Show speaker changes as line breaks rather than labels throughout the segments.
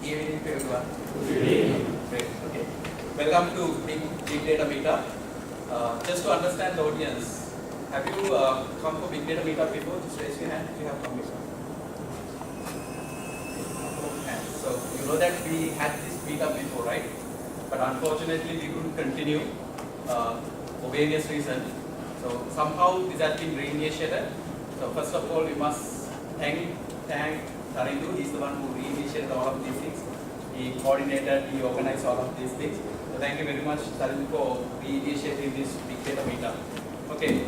evening to everyone. Good evening. Great. Okay. Welcome to Big Data Meetup. Just to understand the audience, have you come for Big Data Meetup before? Just raise your hand if you have come before. So you know that we had this meetup before, right? But unfortunately we couldn't continue for various reasons. So somehow this has been reinitiated. So first of all, we must thank Tarindu. He's the one who reinitiated all of these things. He coordinated, he organized all of these things. So thank you very much, Tarindu, for reinitiating this Big Data Meetup. Okay.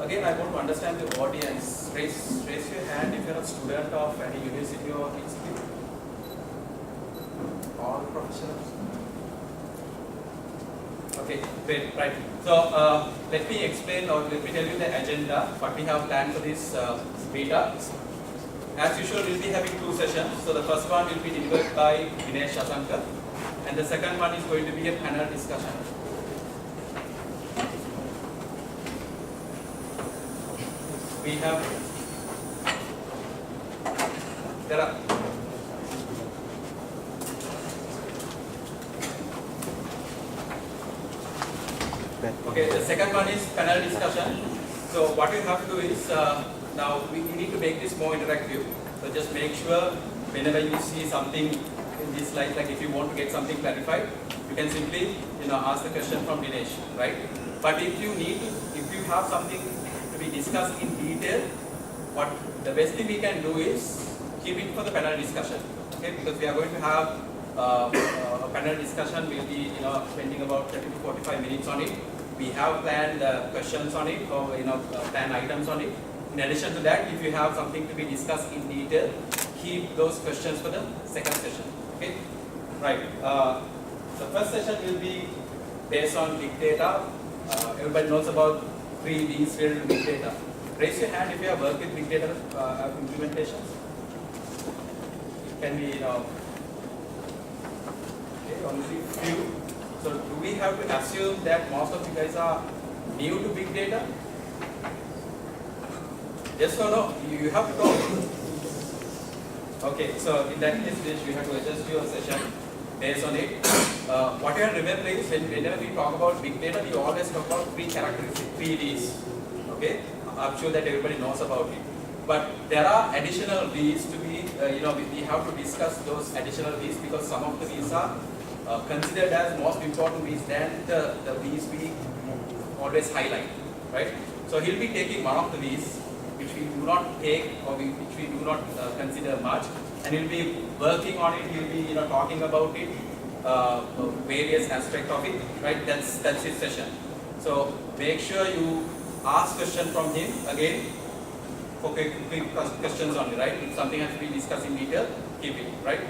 Again, I want to understand the audience. Raise your hand if you're a student of any university or institute. All professionals. Okay, great, right. So let me explain or let me tell you the agenda, what we have planned for this meetup. As usual, we'll be having two sessions. So the first one will be delivered by Dinesh Asankar, and the second one is going to be a panel discussion. We have Okay, the second one is panel discussion. So what you have to do is now we need to make this more interactive. So just make sure whenever you see something in this slide, like if you want to get something clarified, you can simply ask the question from Dinesh, right? But if you have something to be discussed in detail, what the best thing we can do is keep it for the panel discussion, okay? Because we are going to have a panel discussion. We'll be spending about 30 to 45 minutes on it. We have planned questions on it, or planned items on it. In addition to that, if you have something to be discussed in detail, keep those questions for the second session. Okay, right. The first session will be based on big data. Everybody knows about 3Ds related to big data. Raise your hand if you have worked with big data implementations. It can be okay, only few. So do we have to assume that most of you guys are new to big data? Yes or no? You have to talk. Okay, so in that case, we have to adjust your session based on it. What you have to remember is whenever we talk about big data, we always talk about three characteristics, 3Ds. Okay, I'm sure that everybody knows about it. But there are additional Ds to be, we have to discuss those additional Ds because some of the Ds are considered as most important Ds than the Ds we always highlight, right? So he'll be taking one of the Ds which we do not take or which we do not consider much, and he'll be working on it. He'll be talking about it, various aspects of it, right? That's his session. So make sure you ask question from him again for quick questions only, right? If something has to be discussed in detail, keep it, right?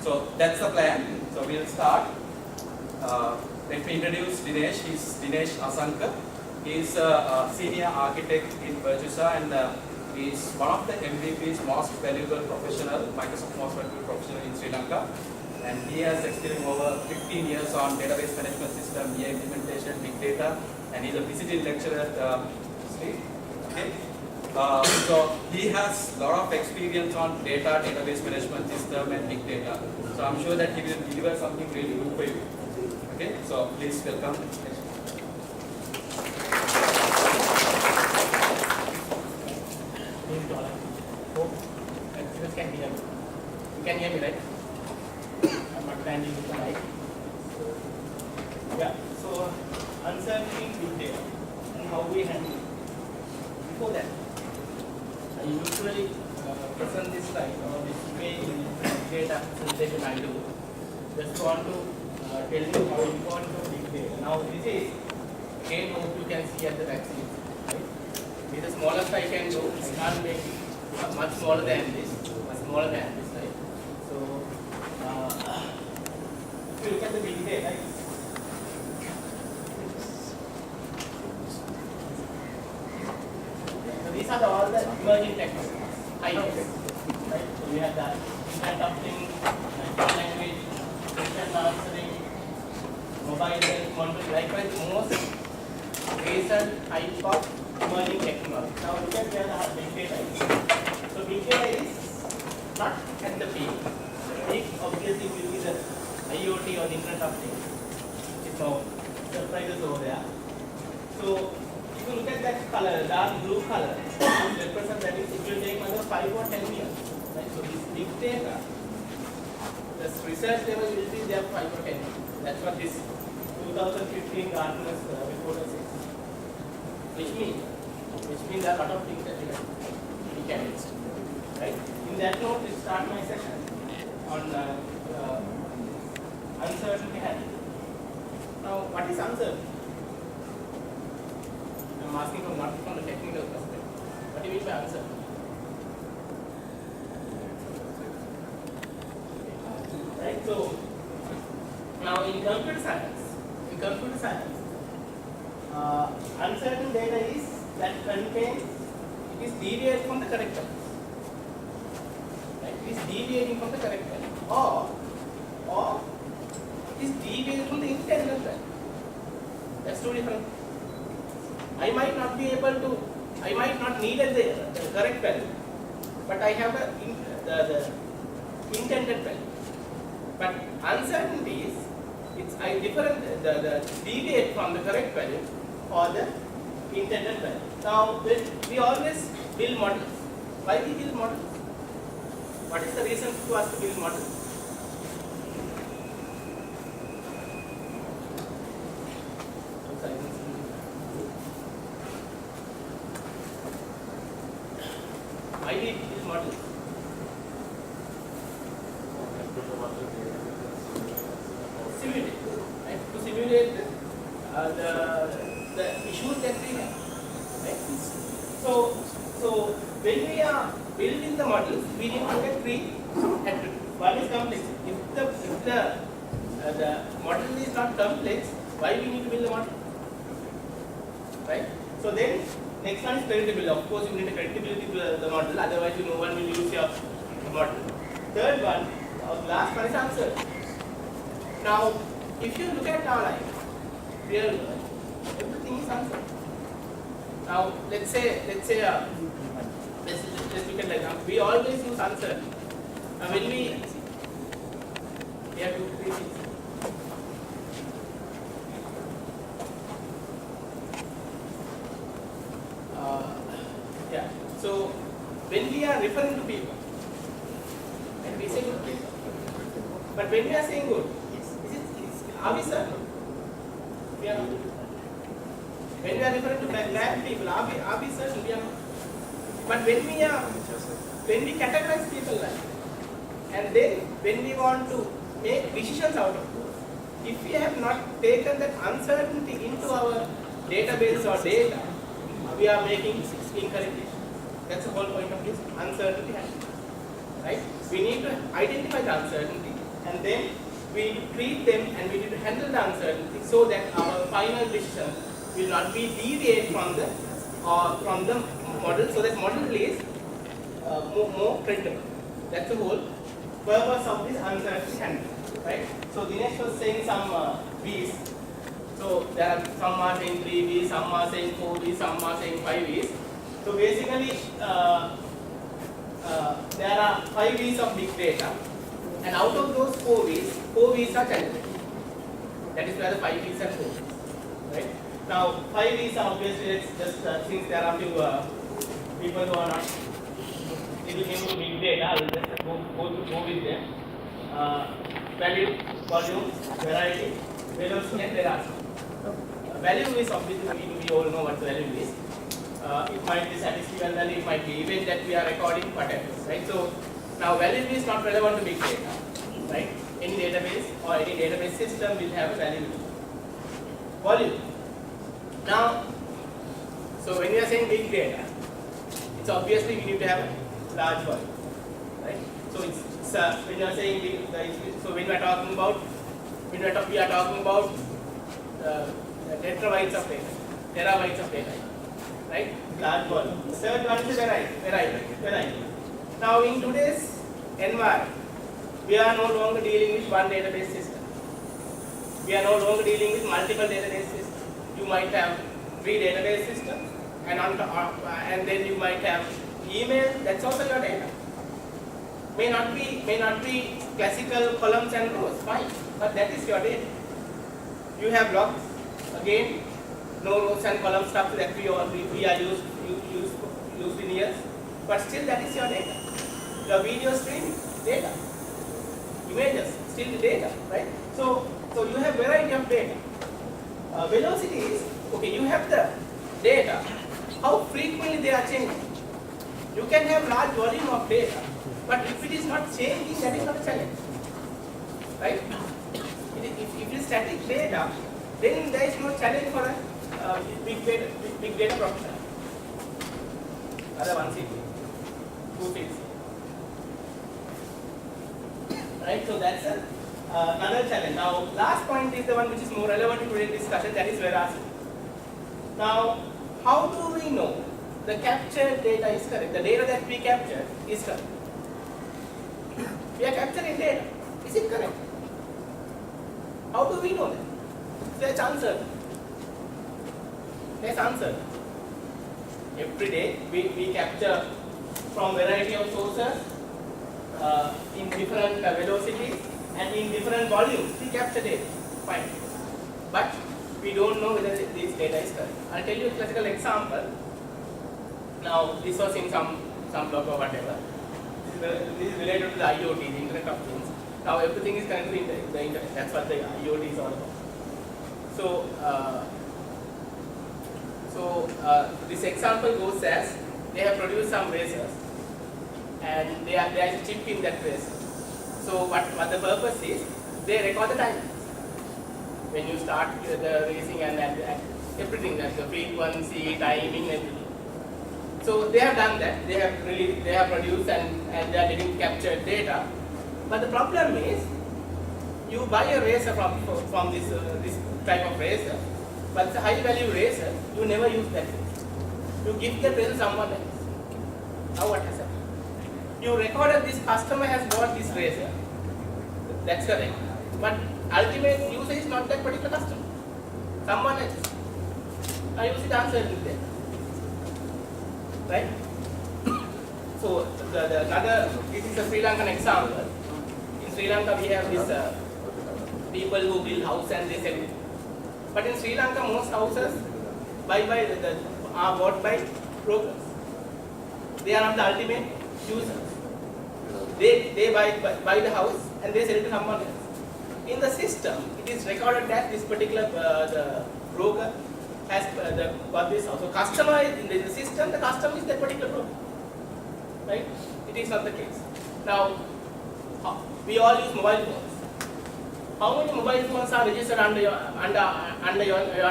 So that's the plan. So we'll start. Let me introduce Dinesh. He's Dinesh Asankar. He's a senior architect in Virtusa, and he's one of the MVP's most valuable professional, Microsoft most valuable professional in Sri Lanka. And he has experience over 15 years on database management system, BI implementation, big data, and he's a visiting lecturer at Sri. Okay. So he has a lot of experience on data, database management system, and big data. So I'm sure that he will deliver something really good for you. Okay, so please welcome.
You can hear me. You can hear me, right? I'm not standing with the mic. Yeah. So uncertainty big data and how we handle it. Before that, I usually present this slide or this way in data presentation I do. Just want to tell you how important big data. Now this is again what you can see at the vaccine. Right? This is the smallest I can do. I can't make it much smaller than this. Much smaller than this, right? So if you look at the big data, right? So these are all the emerging technologies. Right? So we have the internet of things, natural language, question answering, mobile health monitoring, likewise most recent type of emerging technology. Now look at where the big data is. So big data is not at the peak. The peak obviously will be the IoT or the Internet of Things. It's now surprises over there. So if you look at that color, dark blue color, it represents that it will take another 5 or 10 years. Right? So this big data, the research level will be there 5 or 10 years. That's what this 2015 Gartner's report says. Which means there are a lot of things that we can list. Right? In that note, we start my session on uncertainty handling. Now, what is uncertainty? I'm asking not from the technical perspective. What do you mean by uncertainty? Right? So, now in computer science, uncertain data is that contains, it is deviating from the correct value. Right? It is deviating from the correct value. Or it is deviating from the intended value. That's two different. I might not be able to, I might not need the correct value, but I have the intended value. But uncertainty is, it's the deviate from the correct value or the intended value. Now, we always build models. Why we build models? What is the reason to us to build models? Why we build models? Simulate, right? To simulate the issues that we have, right? So when we are building the models, we need to look at three attributes. One is complexity. If the model is not complex, why we need to build the model, right? So then next one is predictability. Of course, you need a predictability to the model. Otherwise, no one will use your model. Third one, last one is uncertainty. Now, if you look at our life, real world, everything is uncertain. Now, let's look at like we always use uncertain. Now, when we have two, three things. So, when we are referring to people, and we say good people, but when we are saying good, are we certain? We are not. When we are referring to bad people, are we certain? We are not. But when we categorize people like, and then when we want to make decisions out of it, if we have not taken that uncertainty into our database or data, we are making incorrect decisions. That's the whole point of this uncertainty handling. Right? We need to identify the uncertainty, and then we need to treat them and we need to handle the uncertainty so that our final decision will not be deviate from the model, so that model is more predictable. That's the whole purpose of this uncertainty handling. Right? So Dinesh was saying some V's. So there are some are saying 3 V's, some are saying 4 V's, some are saying 5 V's. So basically, there are 5 V's of big data, and out of those 4 V's are generated. That is where the 5 V's are 4 V's. Right? Now, 5 V's are obviously just since there are a few people who are not little new to big data, I will just go with them. Value, volume, variety, velocity, and velocity. Value is obviously we all know what value is. It might be statistical value, it might be event that we are recording, whatever, right? So now value is not relevant to big data, right? Any database or any database system will have a value. Volume. Now, so when we are saying big data, it's obviously we need to have a large volume, right? So it's when you are saying big, so when we are talking about tetrabytes of data, terabytes of data. Right? Large volume. The third one is variety. Now in today's environment, we are no longer dealing with one database system. We are no longer dealing with multiple database systems. You might have 3 database systems, and then you might have email. That's also your data. may not be classical columns and rows, fine, but that is your data. You have blocks, again, no rows and column stuff that we are used in years, but still that is your data. Your video streaming data, images, still the data, right? So you have variety of data. Velocity is, okay, you have the data, how frequently they are changing. You can have large volume of data, but if it is not changing, that is not a challenge, right? If it is static data, then there is no challenge for a big data professional. Other one city, two fields. Right, so that's another challenge. Now, last point is the one which is more relevant to today's discussion, that is veracity. Now, how do we know the captured data is correct? The data that we captured is correct. We are capturing data. Is it correct? How do we know that? Let's answer. Let's answer. Every day we capture from variety of sources in different velocities and in different volumes. We capture data. Fine. But we don't know whether this data is correct. I'll tell you a classical example. Now, this was in some blog or whatever. This is related to the IoT, the Internet of Things. Now, everything is connected in the Internet. That's what the IoT is all about. So, this example goes as they have produced some razors, and there is a chip in that razor. So, what the purpose is, they record the time. When you start the racing and everything, like the frequency, timing, everything. So they have done that. They have produced and they are getting captured data. But the problem is, you buy a racer from this type of racer, but it's a high value racer. You never use that racer. You give the racer to someone else. Now what has happened? You recorded this customer has bought this racer. That's correct. But ultimate user is not that particular customer. Someone else. Now you see the answer is there. Right? So this is a Sri Lankan example. In Sri Lanka we have this people who build house and they sell it. But in Sri Lanka most houses are bought by brokers. They are not the ultimate users. They buy the house and they sell it to someone else. In the system, it is recorded that this particular the broker has got this house. So customer is in the system, the customer is that particular broker. Right? It is not the case. Now, we all use mobile phones. How many mobile phones are registered under your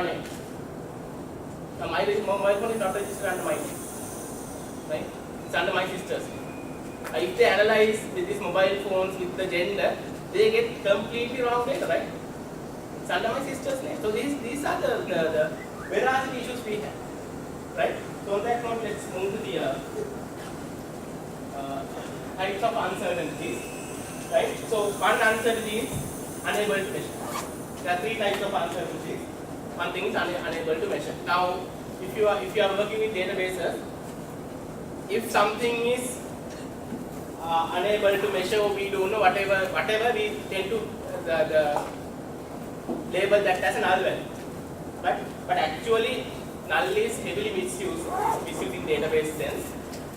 name? Now, my mobile phone is not registered under my name. Right? It's under my sister's name. If they analyze these mobile phones with the gender, they get completely wrong data, right? It's under my sister's name. So these are the veracity issues we have, right? So on that note, let's move to the types of uncertainties, right? So one uncertainty is unable to measure. There are three types of uncertainties. One thing is unable to measure. Now, if you are working with databases, if something is unable to measure, we don't know, whatever we tend to the label that as a null value, right? But actually null is heavily misused in database sense.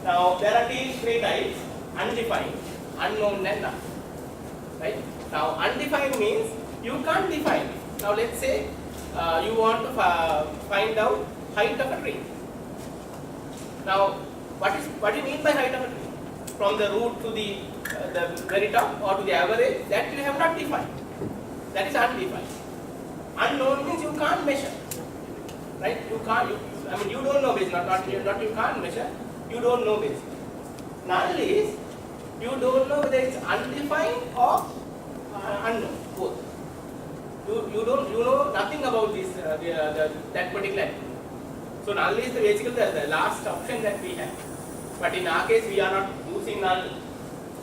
Now there are three types: undefined, unknown, and null. Right? Now undefined means you can't define. Now let's say you want to find out height of a tree. Now what do you mean by height of a tree? From the root to the very top or to the average, that you have not defined. That is undefined. Unknown means you can't measure. Right? You don't know basically, not you can't measure, you don't know basically. Null is, you don't know whether it's undefined or unknown, both. You know nothing about this that particular activity. So null is basically the last option that we have. But in our case, we are not using null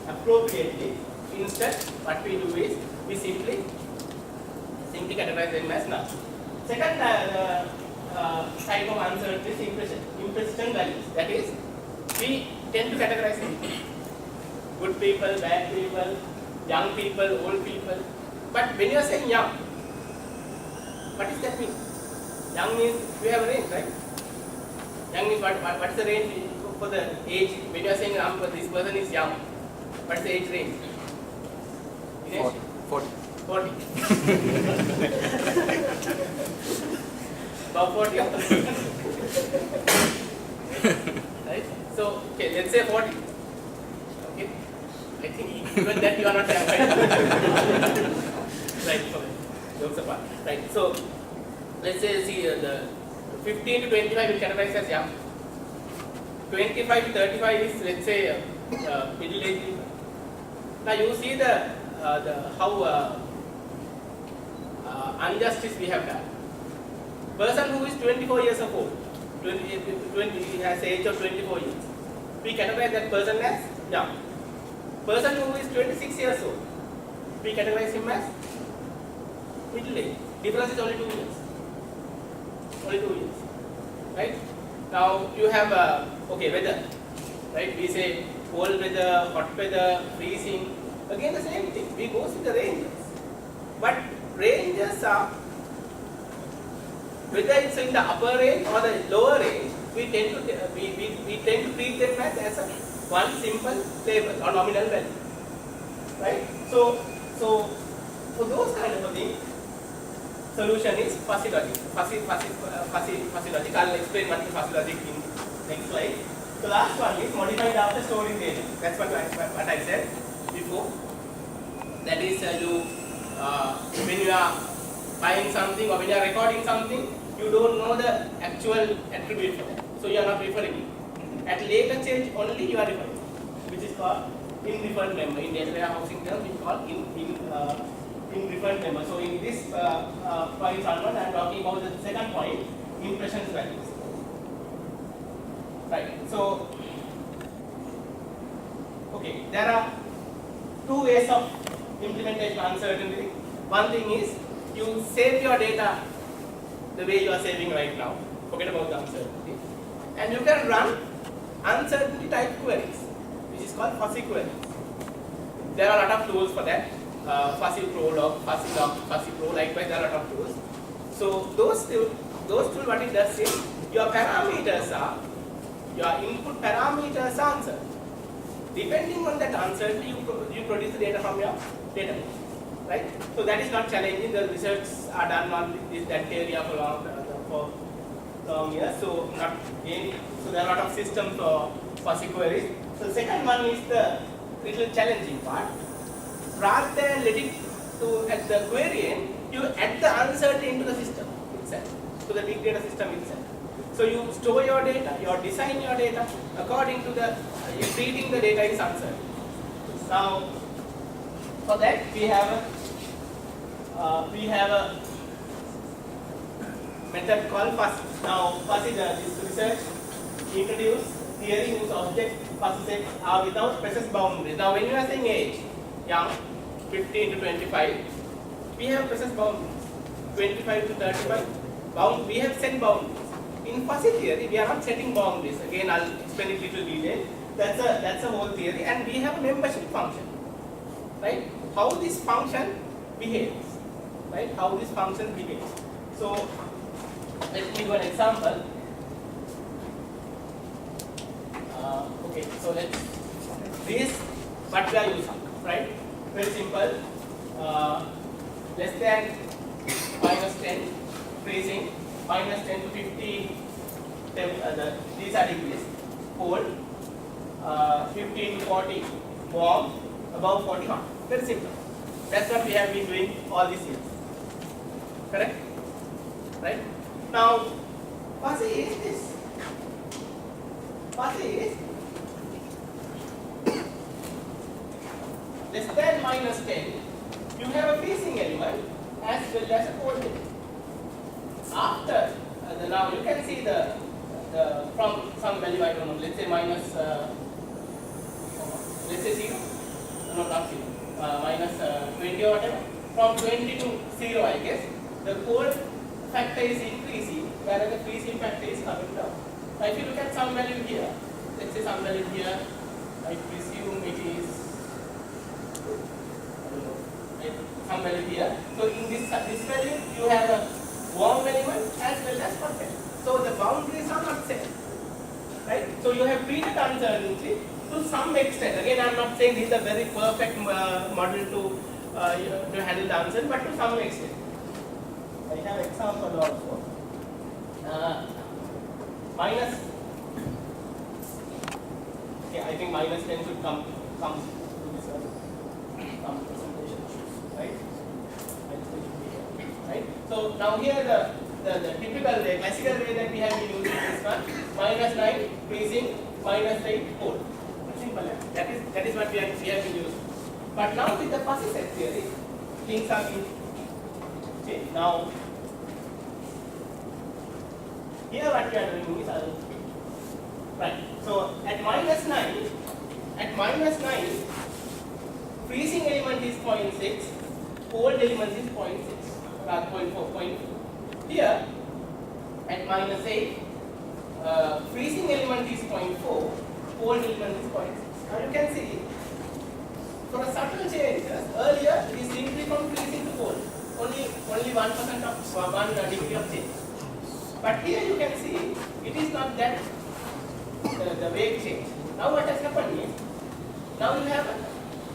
appropriately. Instead, what we do is we simply categorize them as null. Second type of uncertainty is imprecision values. That is, we tend to categorize anything. good people, bad people, young people, old people. But when you are saying young, what does that mean? Young means we have a range, right? Young means what is the range for the age? When you are saying this person is young, what is the age range?
40.
40. About 40. Right? So, okay, let's say 40. Okay. I think even that you are not right. Right, so, jokes apart. Right, so, let's say, see, the 15 to 25 is categorized as young. 25 to 35 is, let's say, middle age. Now, you see how injustice we have done. Person who is 24 years old, 20 has age of 24 years, we categorize that person as young. Person who is 26 years old, we categorize him as middle age. Difference is only 2 years. Only 2 years. Right? Now you have weather. Right? We say cold weather, hot weather, freezing. Again the same thing. We go with the ranges. But ranges are, whether it's in the upper range or the lower range, we tend to treat them as a one simple label or nominal value. Right? So for those kind of a thing, solution is fuzzy logic. Fuzzy logic. I'll explain what is fuzzy logic in next slide. The last one is modified after storing data. That's what I said before. That is when you are buying something or when you are recording something, you don't know the actual attribute for that. So you are not referring it. At later stage only you are referring, which is called indifferent member. In data warehousing terms, we call indifferent member. So in this point onward, I am talking about the second point, impressions values. Right. So, okay, there are two ways of implementation uncertainty. One thing is you save your data the way you are saving right now. Forget about the uncertainty. And you can run uncertainty type queries, which is called fuzzy queries. There are a lot of tools for that. Fuzzy Prolog, Fuzzy Log, Fuzzy Pro, likewise there are a lot of tools. So those tools what it does is your parameters are, your input parameters are uncertain. Depending on that uncertainty, you produce the data from your database. Right? So that is not challenging. The research are done on that area for long years. So not again. So there are a lot of systems for fuzzy queries. So the second one is the little challenging part. Rather than let it to at the query end, you add the uncertainty into the system itself, to the big data system itself. So you store your data, you design your data according to the treating the data is uncertain. Now, for that we have a method called fuzzy. Now, fuzzy this research introduced theory whose object fuzzy sets are without precise boundaries. Now, when you are saying age, young, 15 to 25, we have precise boundaries. 25 to 35, we have set boundaries. In fuzzy theory, we are not setting boundaries. Again, I'll explain it little detail. That's a whole theory, and we have a membership function. Right? How this function behaves. Right? How this function behaves. So, let me do an example. Okay, so this what we are using, right? Very simple. Less than -10 freezing, -10 to 50. These are degrees. Cold. 15 to 40 warm. Above 40 hot. Very simple. That's what we have been doing all these years. Correct? Right? Now, fuzzy is this. Fuzzy is less than -10. You have a freezing element as well as a cold element. After now you can see the from some value I don't know. Let's say let's say 0. No, not 0. -20 or whatever. From 20 to 0, I guess, the cold factor is increasing, whereas the freezing factor is coming down. Now, if you look at some value here, let's say some value here, I presume it is some value here. So in this value you have a warm element as well as hot element. So the boundaries are not same, right? So you have treated uncertainty to some extent. Again, I am not saying this is a very perfect model to handle the answer, but to some extent. I have example also. Minus. Okay, I think minus 10 should come to this some presentation issues, right? Right. So now here the typical way, classical way that we have been using this one: minus 9 freezing, minus 8 cold. Simple. That is what we have been using. But now with the fuzzy set theory, things are being changed. Now here what we are doing is right. So at minus 9, freezing element is 0.6, cold element is 0.6, 0.4. Here at minus 8, freezing element is 0.4, cold element is 0.6. Now you can see for a subtle changes, earlier it is simply from freezing to cold, only 1% of 1 degree of change. But here you can see it is not that the wave change. Now what has happened is, now you have a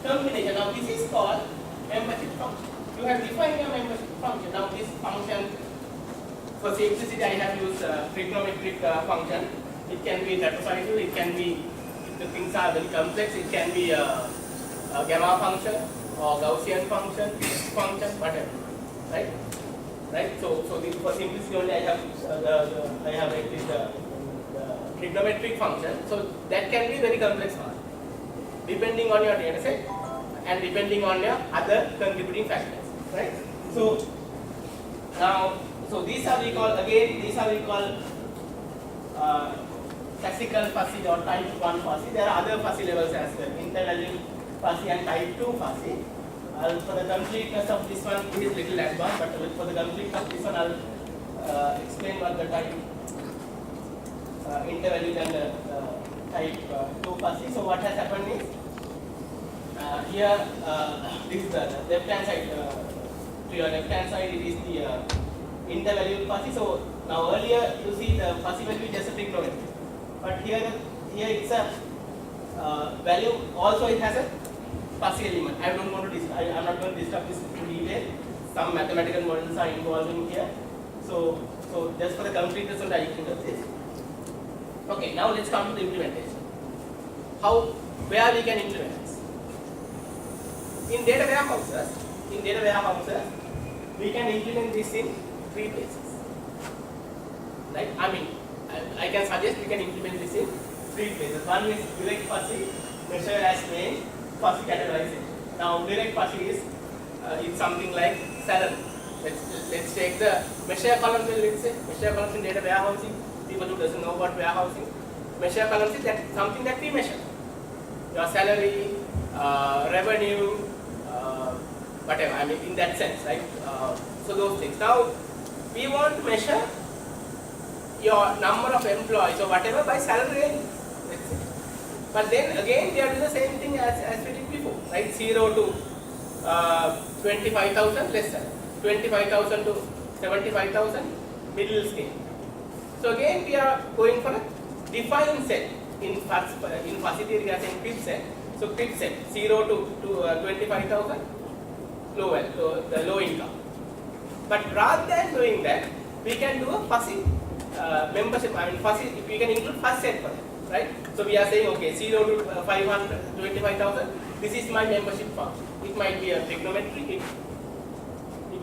combination. Now this is called membership function. You have defined your membership function. Now this function, for simplicity I have used trigonometric function. It can be trapezoidal, it can be, if the things are very complex, it can be a gamma function or Gaussian function, whatever, right? Right. So for simplicity only I have written the trigonometric function. So that can be very complex one, depending on your data set and depending on your other contributing factors, right? So now, these are we call classical fuzzy or type 1 fuzzy. There are other fuzzy levels as well, intervaling fuzzy and type 2 fuzzy. For the completeness of this one, it is little advanced, but for the completeness of this one, I'll explain what the type intervallic and type 2 fuzzy. So what has happened is, here this is the left hand side. To your left hand side, it is the intervallic fuzzy. So now earlier you see the fuzzy value is just a trigonometry, but here it's a value. Also it has a fuzzy element. I am not going to discuss this in detail. Some mathematical models are involved in here. So just for the completeness of the idea of this. Okay, now let's come to the implementation. Where we can implement this? In data warehouses, we can implement this in 3 places. Right? I mean, I can suggest we can implement this in 3 places. One is direct fuzzy, measure as range, fuzzy categorization. Now direct fuzzy is it's something like salary. Let's take the measure column. Let's say measure columns in data warehousing. People who doesn't know about warehousing, measure columns is something that we measure. Your salary, revenue, whatever. I mean, in that sense, right? So those things. Now we want to measure your number of employees or whatever by salary range. Let's say. But then again, we are doing the same thing as we did before, right? 0 to 25,000 less than 25,000 to 75,000 middle scale. So again, we are going for a defined set. In fuzzy theory, we are saying crib set. So crib set 0 to 25,000 the low income. But rather than doing that, we can do a fuzzy membership. I mean, fuzzy. We can include fuzzy set for them, right? So we are saying, okay, 0 to 25,000. This is my membership function. It might be a trigonometric.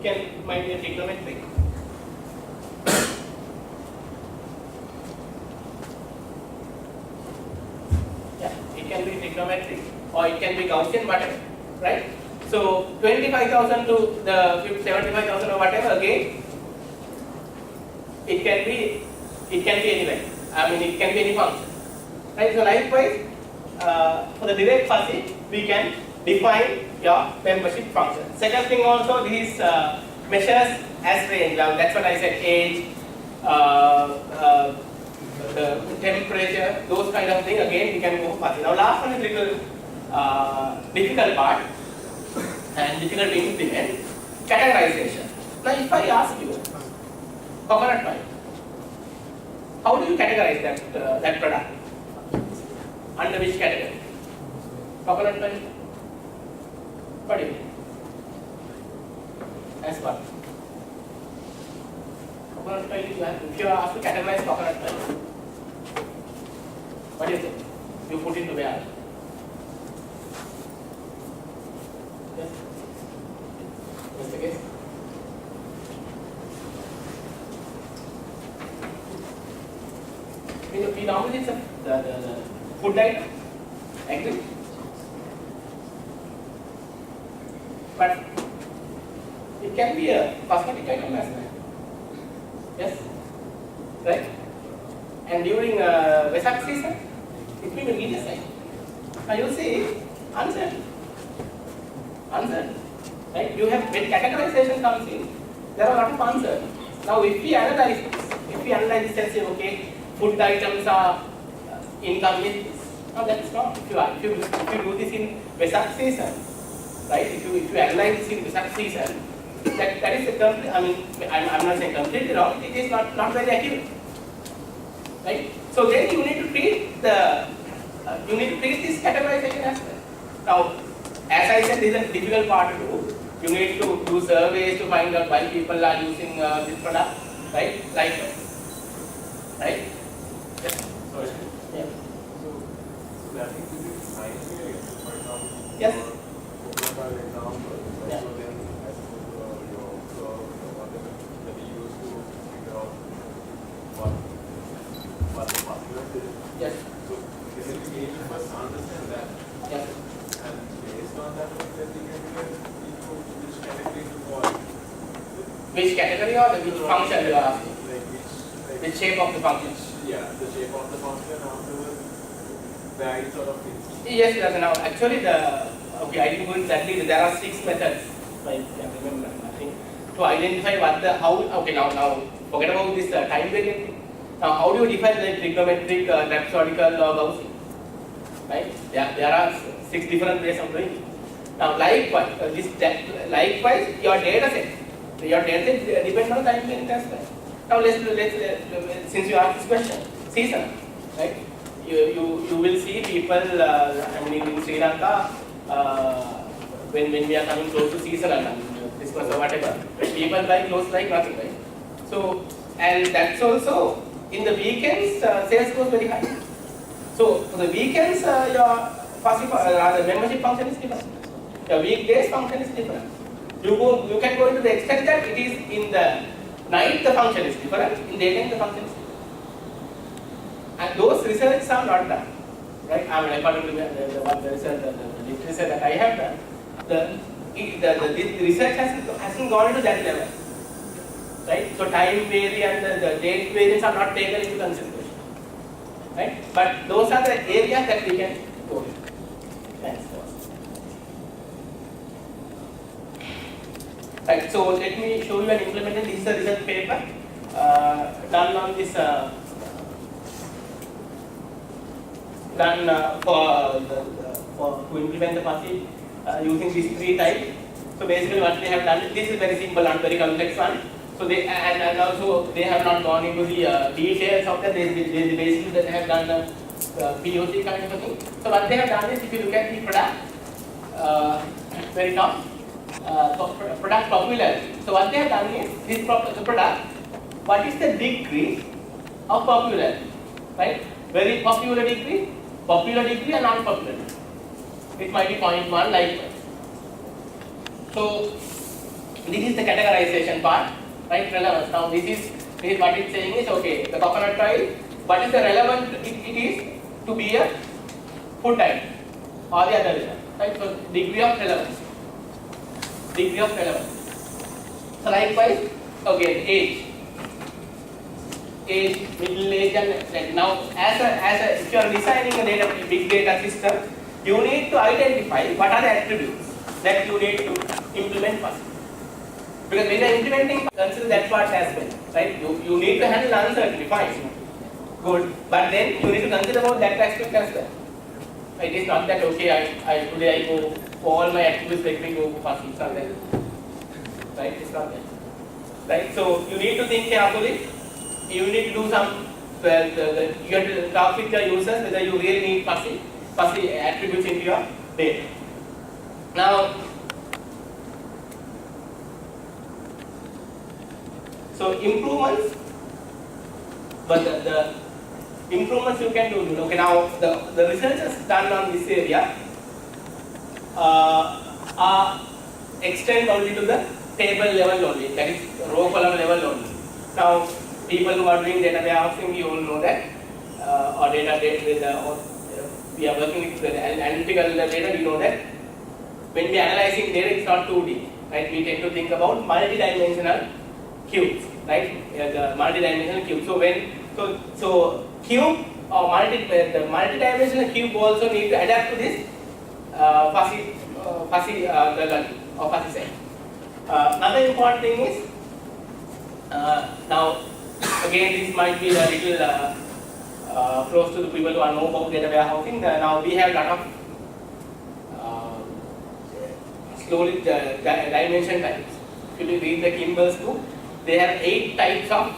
It might be a trigonometric. Yeah, it can be trigonometric or it can be Gaussian, whatever, right? So 25,000 to the 75,000 or whatever. Again, it can be anywhere. I mean, it can be any function. Right? So likewise, for the direct fuzzy, we can define your membership function. Second thing also, these measures as range. That's what I said. Age, the temperature, those kind of things. Again, we can go fuzzy. Now, last one is little difficult part. and difficult to implement, categorization. Now if I ask you, coconut oil, how do you categorize that product? Under which category? Coconut oil? What do you think? As what? Coconut oil, if you are asked to categorize coconut oil, what do you think? You put into where? Yes? What's the case? We normally it's the food item, agree? But it can be a cosmetic item as well. Yes? Right? And during Vesak season, it will be media side. Now you see, uncertain. Uncertain. Right? You have, when categorization comes in, there are a lot of uncertain. Now if we analyze this and say, okay, food items are income is this. No, that is not. If you do this in Vesak season, right? If you analyze this in Vesak season, that is a complete, I mean, I'm not saying completely wrong, it is not very accurate. Right? So then you need to treat this categorization as well. Now, as I said, this is a difficult part to do. You need to do surveys to find out why people are using this product, right? Like, right? Yes.
Sorry.
Yeah.
So that means it is science here, for example.
Yes.
For example,
Yeah.
so then as your curve, whatever that you use to figure out what the population is.
Yes.
So basically, you must understand that,
Yes.
and based on that, then we can get into which category to fall.
Which category or which function you are asking?
Like
Which shape of the function?
yeah, the shape of the function afterwards, where it sort of fits.
Yes, yes. Now, actually, okay, I didn't go exactly. There are 6 methods, if I can remember. I think to identify how. Okay, now forget about this time variant thing. Now, how do you define the trigonometric, rhapsodical, or Gaussian? Right? There are 6 different ways of doing it. Now, likewise, your data set depends on time variant as well. Now, let's since you asked this question, season, right? You will see people, I mean in Sri Lanka, when we are coming close to seasonal, Christmas or whatever, people buy clothes like nothing, right? So, and that's also, in the weekends, sales goes very high. So, for the weekends, the membership function is different. Your weekdays function is different. You can go into the extent that it is in the night the function is different, in daytime the function is different. And those researches are not done, right? I mean, according to the research, the literature that I have done, the research hasn't gone into that level, right? So time variant and the date variants are not taken into consideration, right? But those are the areas that we can go into. Thanks. Right. So let me show you an implementation. This is a research paper done on this. Done to implement the fuzzy using these 3 types. So basically what they have done, this is very simple and very complex one. So they and also they have not gone into the details of that. They basically they have done the POC kind of a thing. So what they have done is, if you look at the product, very top, product popularity. So what they have done is, the product, what is the degree of popularity, right? Very popular degree and unpopular degree. It might be 0.1 likewise. So this is the categorization part, right? Relevance. Now this is what it's saying is, okay, the coconut oil, what is the relevant it is to be a food item or the other result, right? So degree of relevance. Degree of relevance. So likewise, okay, age, middle age, and now if you are designing a big data system, you need to identify what are the attributes that you need to implement first. Because when you are implementing, consider that part as well, right? You need to handle uncertainty, fine, good, but then you need to consider about that aspect as well. It is not that, okay, today I go for all my attributes, let me go fuzzy. It's not there. Right? It's not there. Right? So you need to think carefully. You need to do some. You have to talk with your users whether you really need fuzzy attributes into your data. Now, so improvements, but the improvements you can do. Okay, now the research done on this area are extend only to the table level only, that is row column level only. Now, people who are doing data warehousing, you all know that, or we are working with analytical data, we know that when we are analyzing data, it's not 2D, right? We tend to think about multi-dimensional cubes, right? The multi-dimensional cube. So cube or the multi-dimensional cube also need to adapt to this fuzzy learning or fuzzy set. Another important thing is now again this might be a little close to the people who know about data warehousing. Now we have a lot of slowly dimension types. If you read the Kimball's book, they have 8 types of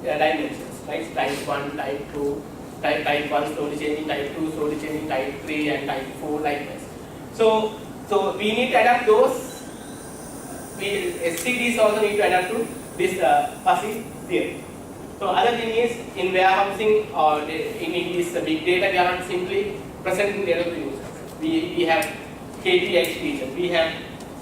dimensions, right? Type 1, type 2, type 1 slowly changing, type 2 slowly changing, type 3 and type 4 likewise. So we need to adapt those. SCDs also need to adapt to this fuzzy theory. So other thing is in warehousing or in this big data, we are not simply presenting data to the users. We have KTX features, we have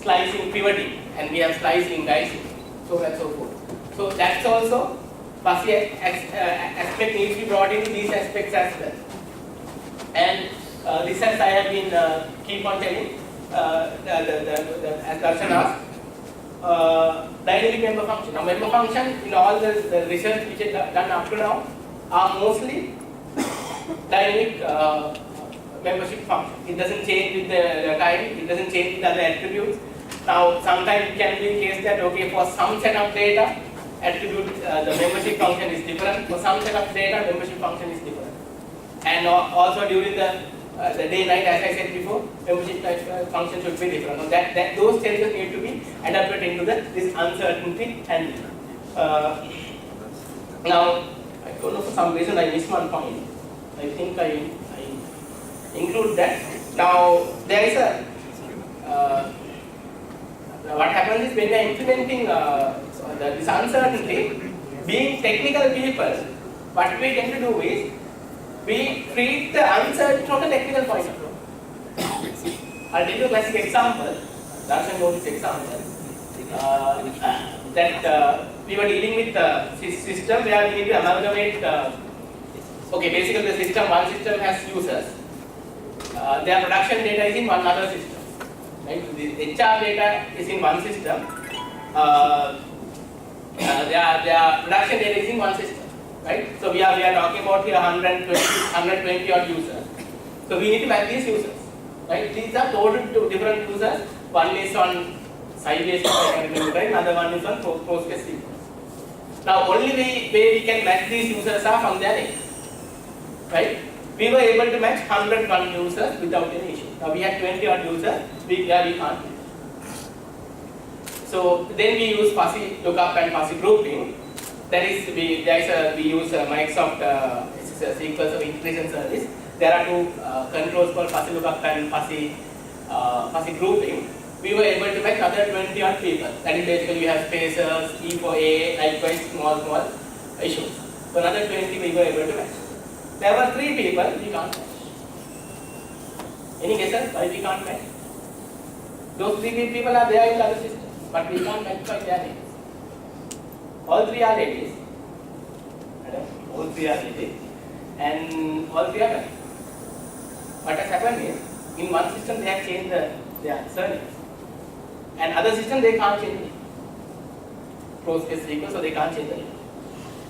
slicing, pivoting, and we have slicing, dicing, so and so forth. So that's also fuzzy aspect needs to be brought into these aspects as well. And this, as I have been keep on telling, as Darshan asked, dynamic member function. Now member function in all the research which is done up to now are mostly dynamic membership function. It doesn't change with the time, it doesn't change with other attributes. Now sometimes it can be the case that okay, for some set of data attribute the membership function is different, for some set of data membership function is different. And also during the day night, as I said before, membership function should be different. So that those changes need to be adapted into this uncertainty handling. Now I don't know, for some reason I missed one point. I think I include that. Now there is a what happens is when we are implementing this uncertainty, being technical people, what we tend to do is we treat the uncertainty from the technical point of view. I'll give you a classic example. Darshan wrote this example. That we were dealing with a system where we need to amalgamate. Okay, basically the system, one system has users. Their production data is in one other system. Right? The HR data is in one system. Their production data is in one system. Right? So we are talking about here 120 odd users. So we need to map these users. Right? These are total to different users. One is on Sybase, right? Another one is on PostgreSQL. Now only way we can match these users are from their names. Right? We were able to match 101 users without any issue. Now we had 20 odd users, we can't. So then we use fuzzy lookup and fuzzy grouping. That is, we use Microsoft SQL Server integration service. There are two controls called fuzzy lookup and fuzzy grouping. We were able to match another 20 odd people. That is basically we have spacers, E for A, likewise small issues. So another 20 we were able to match. There were 3 people we can't match. Any guesses why we can't match? Those 3 people are there in the other system, but we can't match by their names. All 3 are ladies. All 3 are ladies. And all 3 are men. What has happened is, in one system they have changed their surnames. And other system they can't change it. PostgreSQL, so they can't change the name.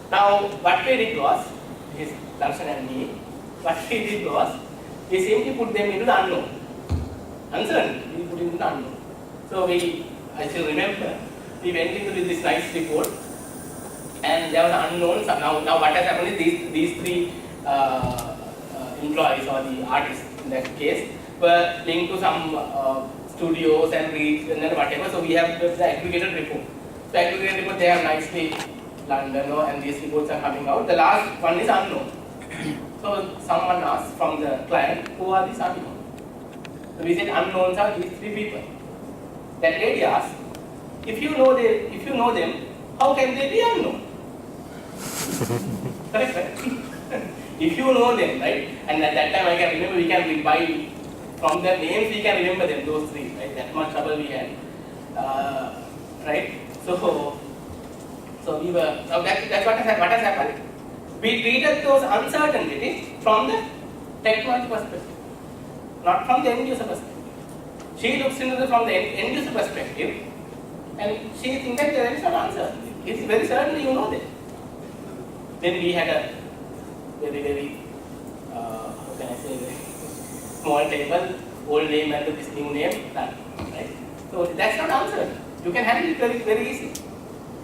Now, what we did was, his Darshan and me, what we did was, we simply put them into the unknown. Uncertain, we put into the unknown. So I still remember, we went into this nice report, and there was an unknown. So now what has happened is these 3 employees or the artists in that case were linked to some studios and reads and then whatever. So we have the aggregated report. So aggregated report, they have nicely London, and these reports are coming out. The last one is unknown. So someone asked from the client, who are these unknown? So we said unknowns are these three people. That lady asked, if you know them, how can they be unknown? Correct, right? If you know them, right? And at that time I can remember, we can buy from their names, we can remember them, those three, right? That much trouble we had, right? So we were. Now that's what has happened. We treated those uncertainties from the technology perspective, not from the end user perspective. She looks into from the end user perspective, and she thinks that there is some answer. It's very certainly you know that. Then we had a very how can I say, very small table, old name and this new name, done, right? So that's not answered. You can handle it very easy,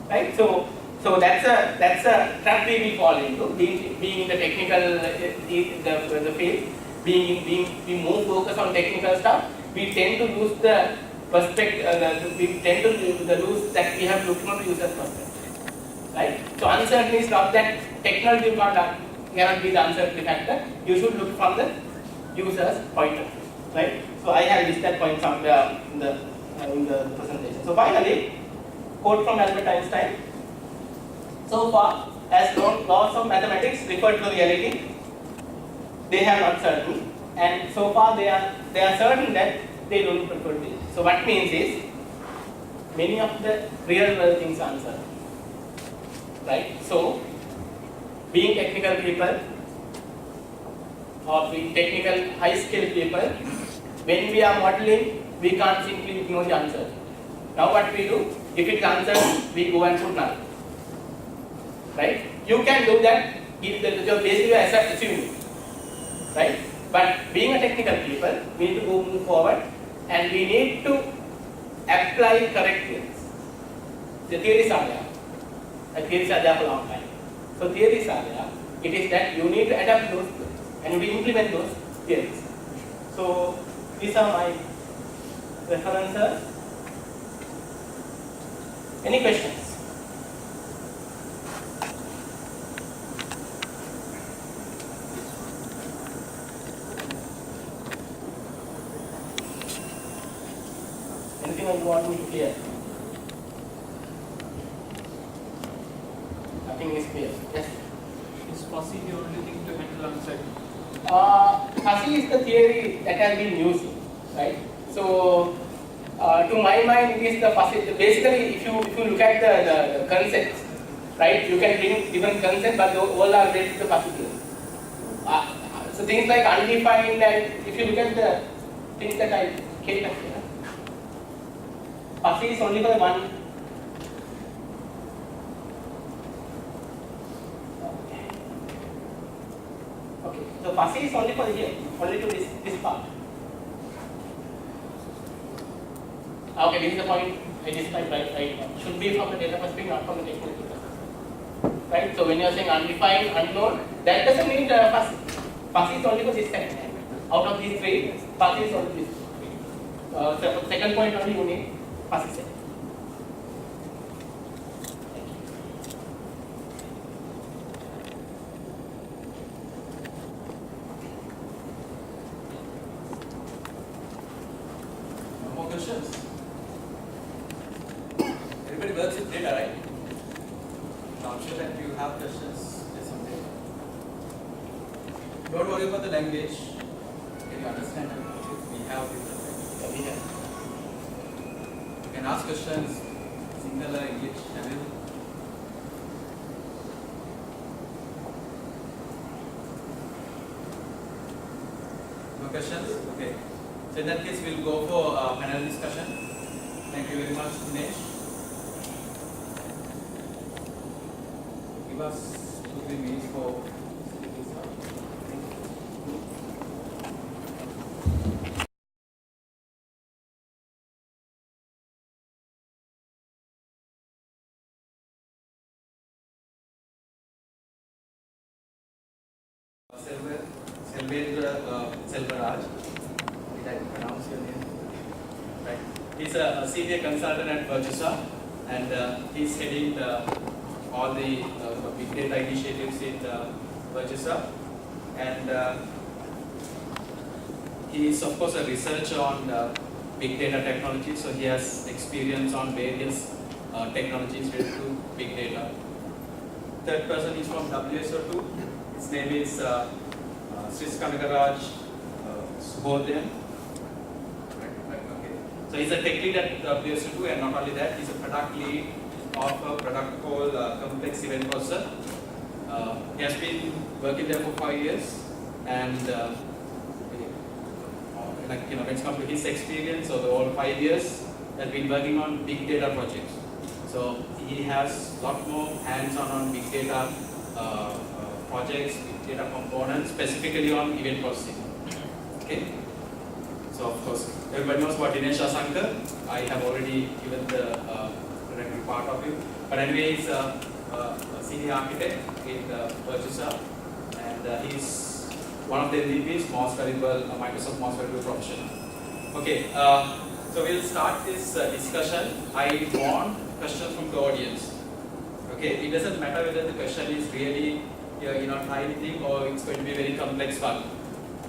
right? So that's a trap we will fall into, being in the technical the field, being more focused on technical stuff. We tend to lose the perspective. We tend to lose that we have looked from the user's perspective, right? So uncertainty is not that technology cannot be the uncertainty factor. You should look from the user's point of view, right? So I have listed points somewhere in the presentation. So finally, quote from Albert Einstein. So far as laws of mathematics refer to reality, they have not certain, and so far they are certain that they don't refer to it. So what means is, many of the real world things are uncertain, right? So being technical people or being technical high skilled people, when we are modeling, we can't simply ignore the answer. Now what we do, if it's uncertain, we go and put null. Right? You can do that, basically assuming, right? But being a technical people, we need to move forward, and we need to apply correct theories. The theories are there. The theories are there for a long time. So theories are there. It is that you need to adapt those theories and you need to implement those theories. So these are my references. Any questions? Anything you want me to clear? Nothing is clear. Yes?
Is fuzzy the only thing to handle uncertainty?
Fuzzy is the theory that has been used, right? So, to my mind, it is the fuzzy. Basically, if you look at the concepts, right, you can bring different concepts, but all are related to the fuzzy theory. So things like undefined, and if you look at the things that I came up here, fuzzy is only for the one. Okay, so fuzzy is only for the here, only to this part. Okay, this is the point I described right now. Should be from the data perspective, not from the technical perspective. Right? So when you are saying undefined, unknown, that doesn't mean fuzzy. Fuzzy is only for this second. Out of these three, fuzzy is only this. So second point only you need fuzzy set.
No more questions? Everybody works with data, right? So I'm sure that you have questions based on data. Don't worry about the language. Can you understand it? We have different languages. You can ask questions, Sinhala, English, Tamil. No questions? Okay. So in that case, we'll go for panel discussion. Thank you very much, Dinesh. Give us 2-3 minutes for speaking stuff. Selvaraj, did I pronounce your name right? He's a senior consultant at Virtusa, and he's heading all the big data initiatives in Virtusa. And he is of course a researcher on big data technology, so he has experience on various technologies related to big data. Third person is from WSO2. His name is Sris Kanagaraj Subodhyan. Okay. So he's a tech lead at WSO2, and not only that, he's a product lead of a product called Complex Event Processor. He has been working there for 5 years, and when it comes to his experience over all 5 years, he has been working on big data projects. So he has a lot more hands-on on big data projects, big data components, specifically on event processing. Okay. So of course, everybody knows about Dinesh Asankar. I have already given the directory part of him. But anyway, he's a senior architect in Virtusa, and he's one of the MVPs, most valuable Microsoft most valuable professional. Okay, so we'll start this discussion. I want questions from the audience. Okay, it doesn't matter whether the question is really tiny thing or it's going to be a very complex one.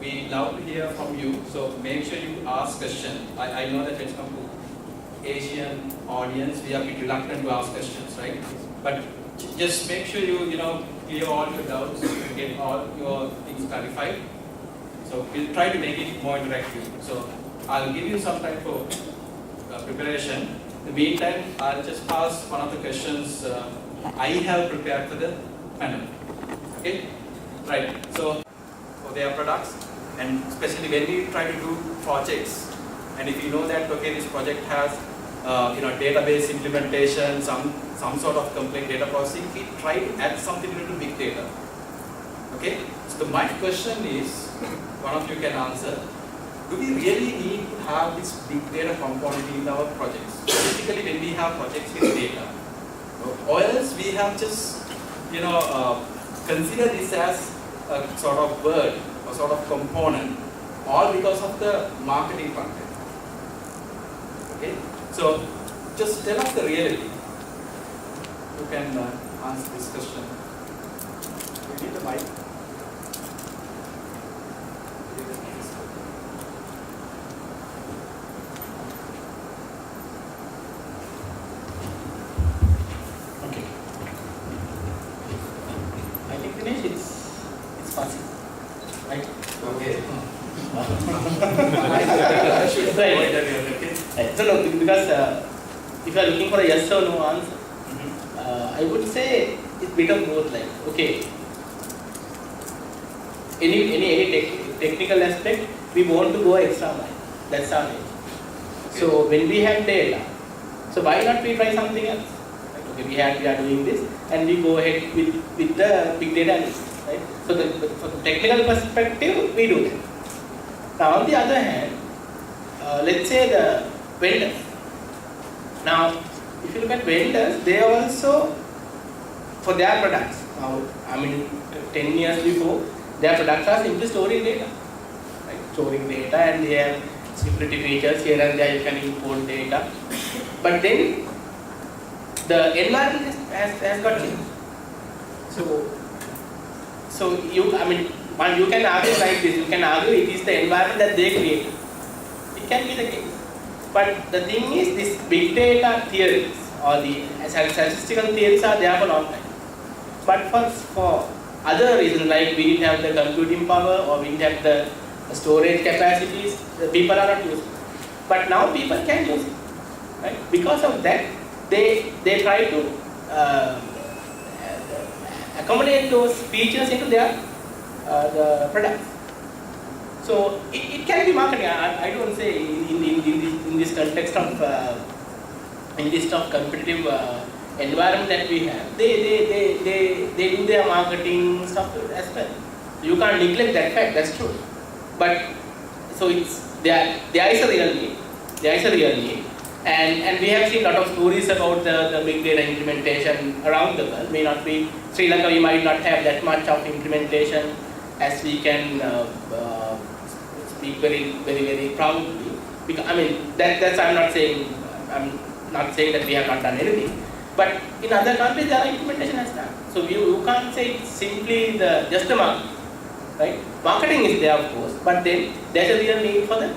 We love to hear from you, so make sure you ask questions. I know that when it comes to Asian audience, we are a bit reluctant to ask questions, right? But just make sure you clear all your doubts, get all your things clarified. So we'll try to make it more interactive. So I'll give you some time for preparation. In the meantime, I'll just ask one of the questions I have prepared for the panel. Okay? Right. So for their products, and especially when we try to do projects, and if you know that this project has database implementation, some sort of complex data processing, we try to add something to big data. Okay? So my question is, one of you can answer, do we really need to have this big data component in our projects? Typically when we have projects with data, or else we have just consider this as a sort of word or sort of component, all because of the marketing content. Okay? So just tell us the reality. You can answer this question. You need the mic.
Okay. I think Dinesh, it's fuzzy, right?
Okay.
Right. No, because if you are looking for a yes or no answer, I would say it becomes both like, okay, any technical aspect, we want to go extra mile. That's our nature.
Okay.
So when we have data, so why not we try something else? Okay, we are doing this, and we go ahead with the big data analysis, right? So from the technical perspective, we do that. Now on the other hand, let's say the vendors. Now, if you look at vendors, they also, for their products, now, 10 years before, their products are simply storing data. Right? Storing data, and they have security features here and there, you can import data. But then, the environment has got changed. So you can argue like this, you can argue it is the environment that they created. It can be the case. But the thing is, these big data theories or the statistical theories are there for a long time. But for other reasons, like we didn't have the computing power or we didn't have the storage capacities, the people are not using it. But now people can use it. Right? Because of that, they try to accommodate those features into their the products. So it can be marketing. I don't say in this context of competitive environment that we have, they do their marketing stuff as well. You can't neglect that fact. That's true. But so there is a real need. There is a real need. And we have seen a lot of stories about the big data implementation around the world. May not be Sri Lanka, we might not have that much of implementation as we can speak very proudly. Because, I mean, that's I'm not saying that we have not done anything. But in other countries, there are implementation has done. So you can't say it's simply just the marketing, right? Marketing is there, of course, but then there's a real need for the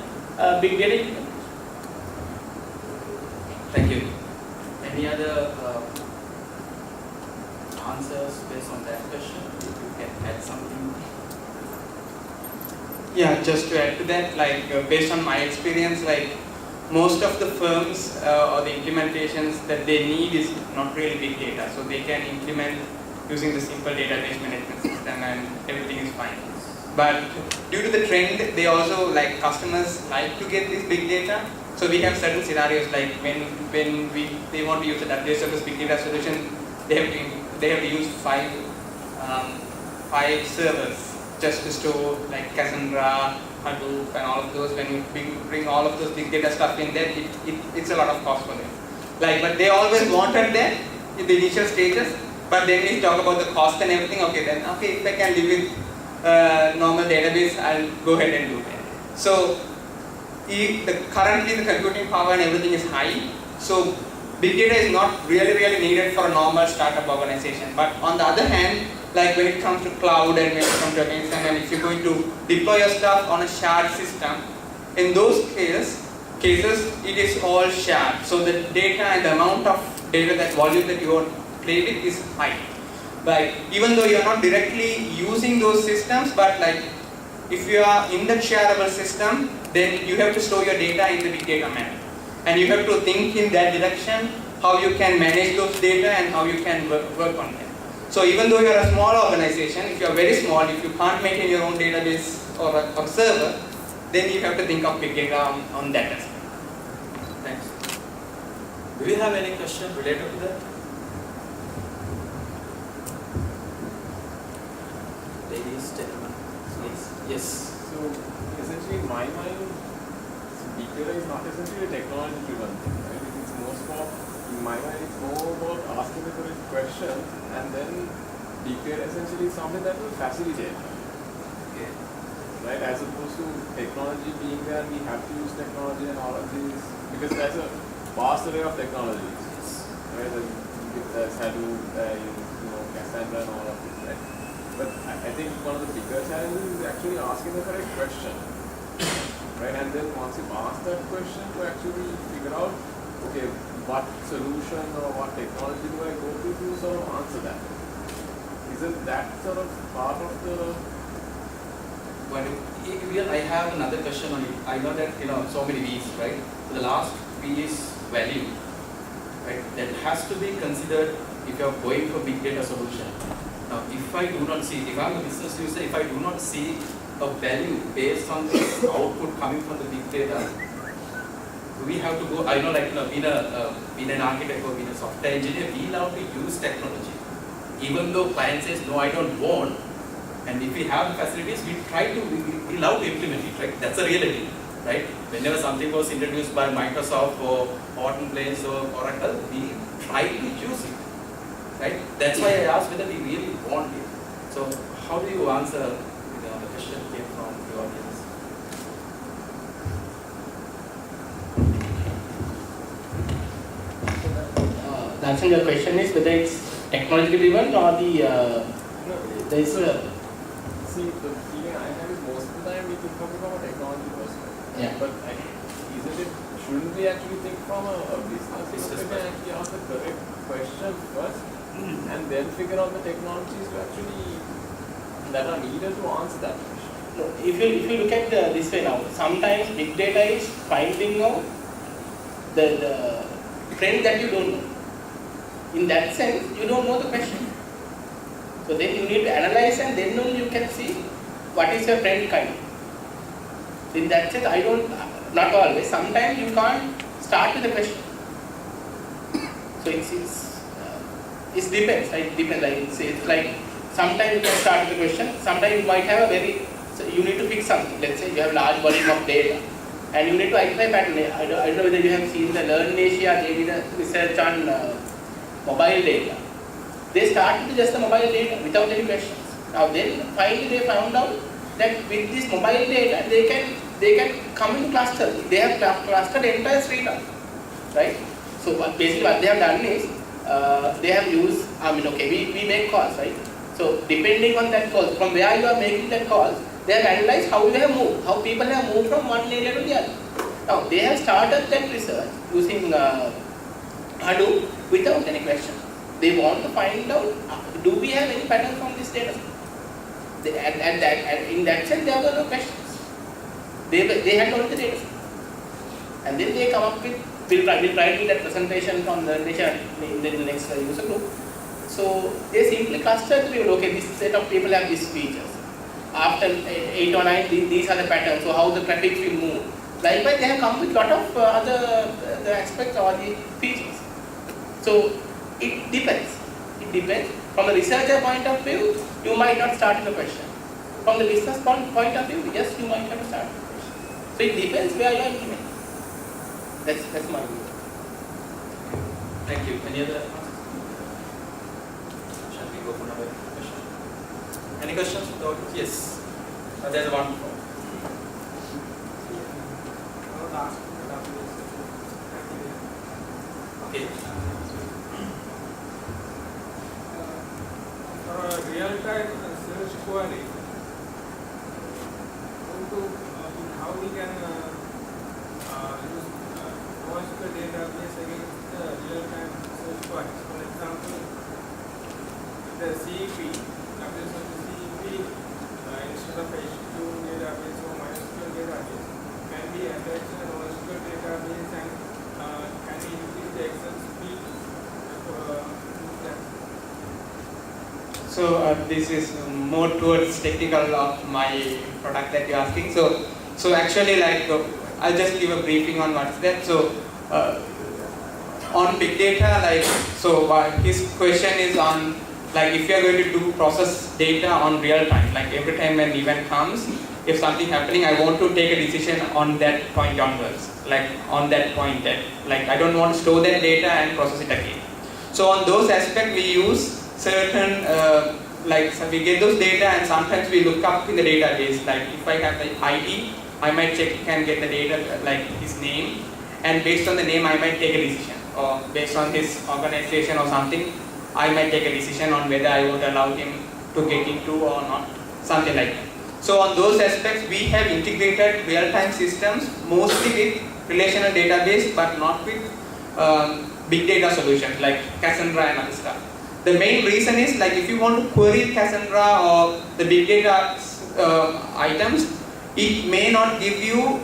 big data implementation.
Thank you. Any other answers based on that question? If you can add something.
Yeah, just to add to that, like based on my experience, like most of the firms or the implementations that they need is not really big data, so they can implement using the simple database management system and everything is fine. But due to the trend, they also like customers like to get this big data. So we have certain scenarios like when they want to use a database service big data solution, they have to use five servers just to store like Cassandra, Hadoop and all of those. When you bring all of those big data stuff in there, it's a lot of cost for them. Like, but they always wanted that in the initial stages. But then we talk about the cost and everything. Okay, then if I can live with normal database, I'll go ahead and do that. So currently the computing power and everything is high. So big data is not really needed for a normal startup organization. But on the other hand, like when it comes to cloud and when it comes to against and if you're going to deploy your stuff on a shared system, in those cases it is all shared. So the data and the amount of data, that volume that you are playing with is high. Like even though you are not directly using those systems, but like if you are in the shareable system, then you have to store your data in the big data manner. And you have to think in that direction, how you can manage those data and how you can work on them. So even though you are a small organization, if you are very small, if you can't maintain your own database or a server, then you have to think of big data on that aspect.
Thanks. Do you have any question related to that? Ladies, gentlemen, please. Yes.
So essentially in my mind, big data is not essentially a technology driven thing, right? It's most for, in my mind, it's more about asking the correct question, and then big data essentially is something that will facilitate,
Okay.
right? As opposed to technology being there, we have to use technology and all of these, because there's a vast array of technologies, right? There's Hadoop, Cassandra and all of this, right? But I think one of the bigger challenges is actually asking the correct question, right? And then once you've asked that question, to actually figure out, okay, what solution or what technology do I go to sort of answer that? Isn't that sort of part of the...
But I have another question on it. I know that so many V's, right? So the last V is value, right? That has to be considered if you are going for big data solution. Now, if I do not see, if I'm a business user, if I do not see a value based on the output coming from the big data, do we have to go? I know, like being an architect or being a software engineer, we love to use technology, even though client says no, I don't want. And if we have the facilities, we love to implement it, right? That's a reality, right? Whenever something was introduced by Microsoft or Horton Place or Oracle, we try to use it, right? That's why I asked whether we really want it. So how do you answer the question came from the audience?
The answer to your question is whether it's technology driven or there is a...
See, the feeling I have is most of the time we think from a technology perspective.
Yeah.
But shouldn't we actually think from a business perspective and actually ask the correct question first and then figure out the technologies that are needed to answer that question?
No, if you look at this way now, sometimes big data is finding out the trend that you don't know. In that sense, you don't know the question. So then you need to analyze and then only you can see what is your trend kind. In that sense, not always, sometimes you can't start with the question. So it depends, right? It depends. Like it's like sometimes you can start with the question, sometimes you might have so you need to fix something. Let's say you have large volume of data and you need to identify pattern. I don't know whether you have seen the Learn in Asia, they did a research on mobile data. They started with just the mobile data without any questions. Now then finally they found out that with this mobile data they can they can come in clusters. They have clustered the entire street up, right? So basically what they have done is, they have used, we make calls, right? So depending on that call, from where you are making that call, they have analyzed how you have moved, how people have moved from one area to the other. Now they have started that research using Hadoop without any question. They want to find out, do we have any pattern from this data? In that sense, there were no questions. They had all the data. And then they come up with, we'll try to do that presentation from the in the next user group. So they simply clustered people, okay, this set of people have these features. After 8 or 9, these are the patterns, so how the traffic will move. Likewise, they have come with a lot of other the aspects or the features. So it depends. It depends. From the researcher point of view, you might not start with a question. From the business point of view, yes, you might have to start with a question. So it depends where you are implementing. That's my view.
Thank you. Any other answers? Shall we go for another question? Any questions from the audience? Yes. There's one more. Okay.
For a real-time search query, how we can use NoSQL database against the real-time search queries. For example, the CEP, database of the CEP, instead of HQ database or MySQL database, can be attached to the NoSQL database and can be increase the Excel speed that.
So this is more towards technical of my product that you're asking. So actually, like I'll just give a briefing on what's that. So on big data, like his question is on like if you are going to do process data on real time, like every time when event comes, if something happening, I want to take a decision on that point onwards, like on that point that like I don't want to store that data and process it again. So on those aspects we use certain so we get those data and sometimes we look up in the database, like if I have the ID, I might check and get the data like his name, and based on the name I might take a decision, or based on his organization or something I might take a decision on whether I would allow him to get into or not, something like that. So on those aspects we have integrated real-time systems mostly with relational database but not with big data solutions like Cassandra and other stuff. The main reason is like if you want to query Cassandra or the big data items, it may not give you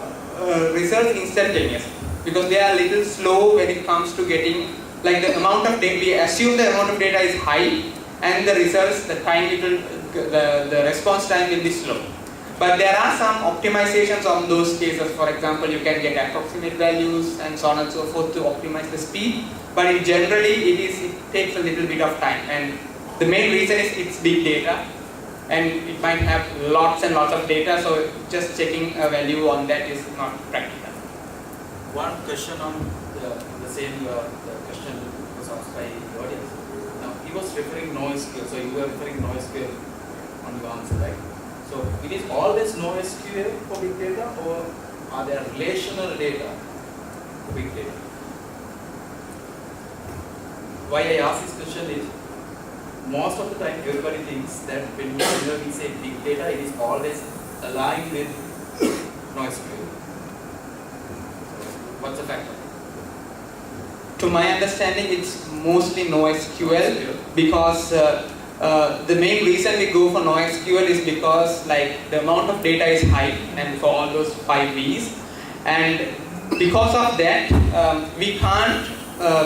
results instantaneously because they are a little slow when it comes to getting like the amount of data. We assume the amount of data is high and the results, the time the response time will be slow. But there are some optimizations on those cases. For example, you can get approximate values and so on and so forth to optimize the speed. But in generally, it takes a little bit of time. And the main reason is it's big data, and it might have lots and lots of data. So just checking a value on that is not practical.
One question on the same the question was asked by the audience. Now he was referring NoSQL, so you were referring NoSQL on your answer, right? So it is always NoSQL for big data, or are there relational data for big data? Why I ask this question is, most of the time everybody thinks that when we say big data, it is always aligned with NoSQL. What's the factor?
To my understanding, it's mostly NoSQL because the main reason we go for NoSQL is because like the amount of data is high, and for all those 5 V's, and because of that we can't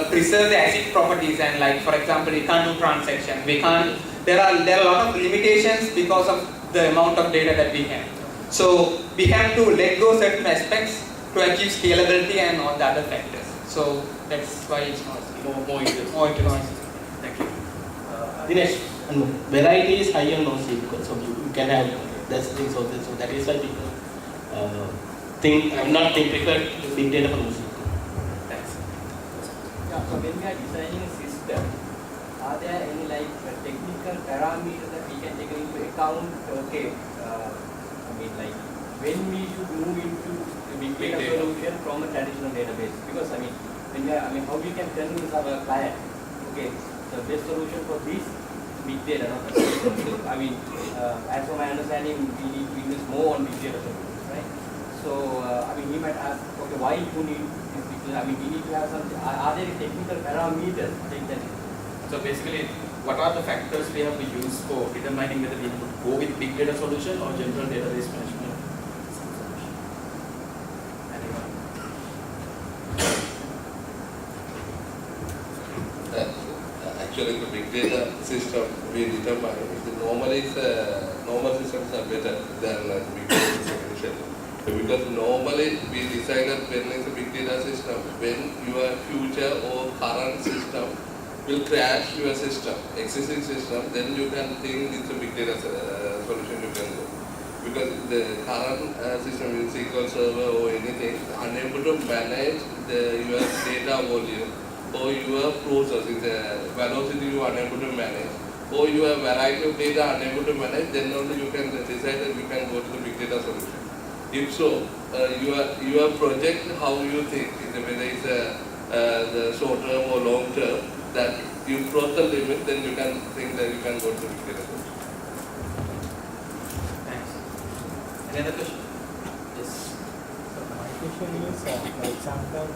preserve the ACID properties, and like for example we can't do transaction, we can't, there are a lot of limitations because of the amount of data that we have. So we have to let go certain aspects to achieve scalability and all the other factors. So that's why it's
More interest.
more into NoSQL.
Thank you.
Dinesh, and variety is high on NoSQL, so you can have that's the thing. So that is why people prefer big data for NoSQL.
Thanks.
Yeah, so when we are designing a system, are there any like technical parameters that we can take into account? Okay, I mean like when we should move into a big
Big
data
data.
solution from a traditional database? Because when we are, how we can convince our client, okay, the best solution for this big data, not the as per my understanding, we need to invest more on big data solutions, right? So, he might ask, okay, why you need this big data? We need to have some, are there technical parameters taken?
So basically, what are the factors we have to use for determining whether we could go with big data solution or general database management solution? Anyone?
Actually, the big data system we determine, normally normal systems are better than big data system initially. Because normally we decide that when it's a big data system, when your future or current system will crash your system, existing system, then you can think it's a big data solution you can go. Because the current system in SQL Server or anything, unable to manage your data volume or your process, the velocity you are unable to manage, or your variety of data unable to manage, then only you can decide that you can go to the big data solution. If so, your project, how you think, whether it's the short term or long term, that you cross the limit, then you can think that you can go to the big data solution.
Thanks. Any other question? Yes.
So my question is, for example,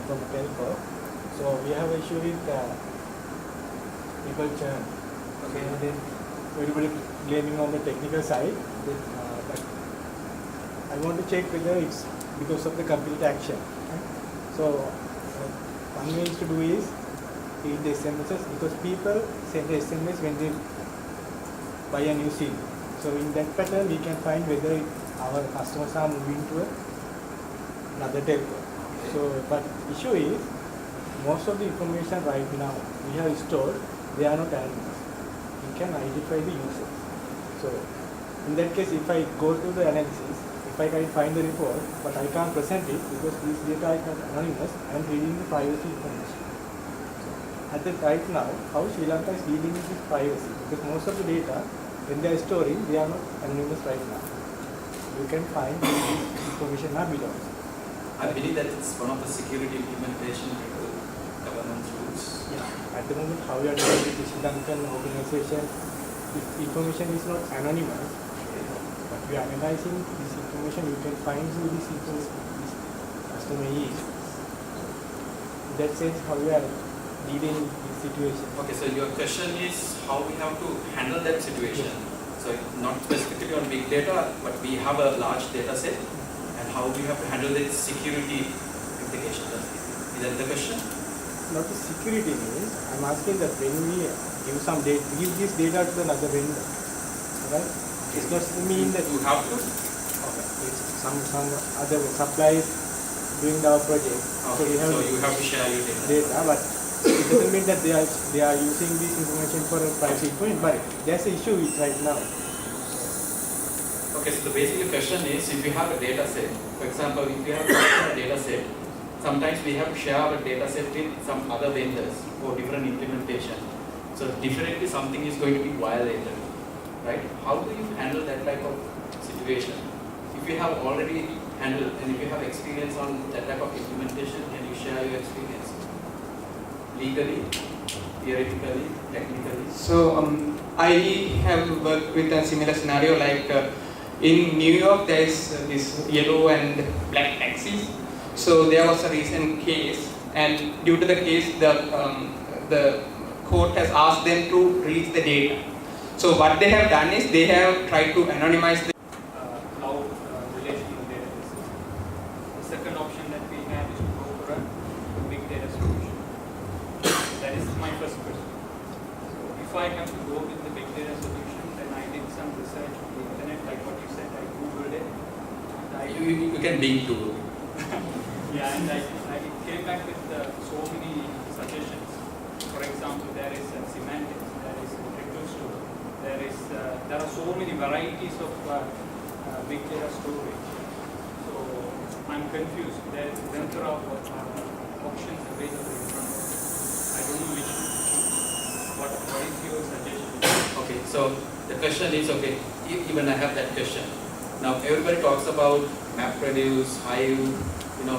from telco, so we have issue with people churn. Okay, and then everybody blaming on the technical side. But I want to check whether it's because of the complete action. Right? So one way to do is read the SMSs, because people send the SMS when they buy a new SIM. So in that pattern, we can find whether our customers are moving to another telco. So, but issue is, most of the information right now we have stored, they are not anonymous. We can identify the users. So, in that case, if I go to the analysis, if I can find the report, but I can't present it because this data is not anonymous, I am reading the privacy information. So, at the right now, how Sri Lanka is dealing with this privacy? Because most of the data, when they are storing, they are not anonymous right now. You can find where this information now belongs.
I believe that it's one of the security implementation governance rules.
Yeah. At the moment, how we are dealing with the Sri Lankan organization, if information is not anonymous, but we are analyzing this information, you can find who this customer is. In that sense, how we are dealing with this situation.
Okay, so your question is how we have to handle that situation. So not specifically on big data, but we have a large data set and how we have to handle its security implications. Is that the question?
Not the security means, I'm asking that when we give some data, give this data to another vendor, right? It's not mean that
You have to?
okay, it's some other suppliers doing our project.
Okay,
we have
so you have to share your data.
but it doesn't mean that they are using this information for a private point, but there's an issue with right now.
Okay, so the basic question is if you have a data set, for example, if you have a data set, sometimes we have to share our data set with some other vendors for different implementation. So definitely something is going to be violated, right? How do you handle that type of situation? If you have already handled and if you have experience on that type of implementation, can you share your experience? Legally, theoretically, technically?
So I have worked with a similar scenario like in New York there is this yellow and black taxis. So there was a recent case, and due to the case the court has asked them to release the data. So what they have done is they have tried to anonymize the
cloud relational databases. The second option that we have is to go for a big data solution. That is my first question. So if I have to go with the big data solution, then I did some research on the internet, like what you said, I googled it. And
You can Bing too.
yeah, and I came back with so many suggestions. For example, there is semantics, there is vector store, there are so many varieties of big data storage. So I'm confused. There is a plethora of options available in front of us. I don't know which to choose. What is your suggestion?
Okay, so the question is, okay, even I have that question. Now everybody talks about MapReduce, Hive,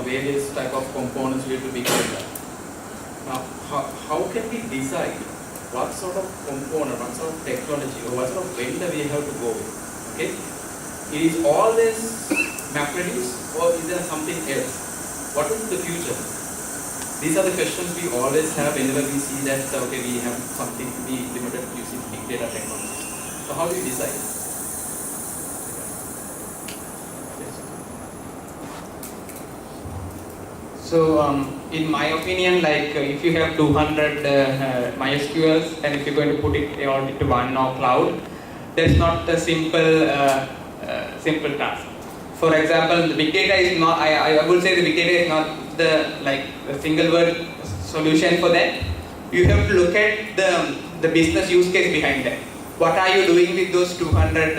various type of components related to big data. Now, how can we decide what sort of component, what sort of technology, or what sort of vendor we have to go with? Okay, it is always MapReduce, or is there something else? What is the future? These are the questions we always have whenever we see that we have something to be implemented using big data technology. So how do you decide?
So in my opinion, like if you have 200 MySQLs and if you're going to put it all into one cloud, that's not a simple task. For example, the big data is not. I would say the big data is not the single word solution for that. You have to look at the business use case behind that. What are you doing with those 200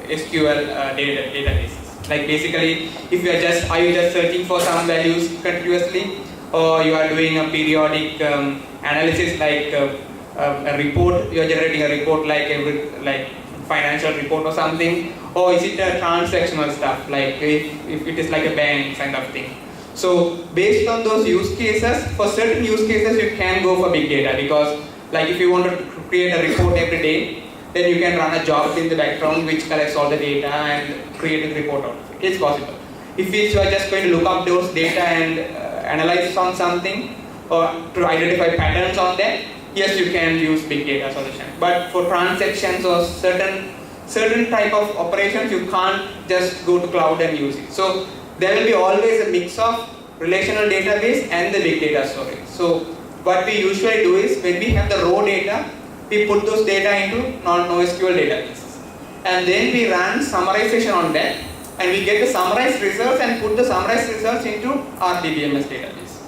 SQL databases? Like basically, if you are you just searching for some values continuously, or you are doing a periodic analysis like a report, you are generating a report like financial report or something, or is it a transactional stuff like if it is like a bank kind of thing. So based on those use cases, for certain use cases you can go for big data, because like if you want to create a report every day, then you can run a job in the background which collects all the data and create a report out of it. It's possible. If you are just going to look up those data and analyze on something or to identify patterns on that, yes, you can use big data solution. But for transactions or certain type of operations, you can't just go to cloud and use it. So there will be always a mix of relational database and the big data storage. So what we usually do is when we have the raw data, we put those data into non-NoSQL databases, and then we run summarization on that, and we get the summarized results and put the summarized results into RDBMS database.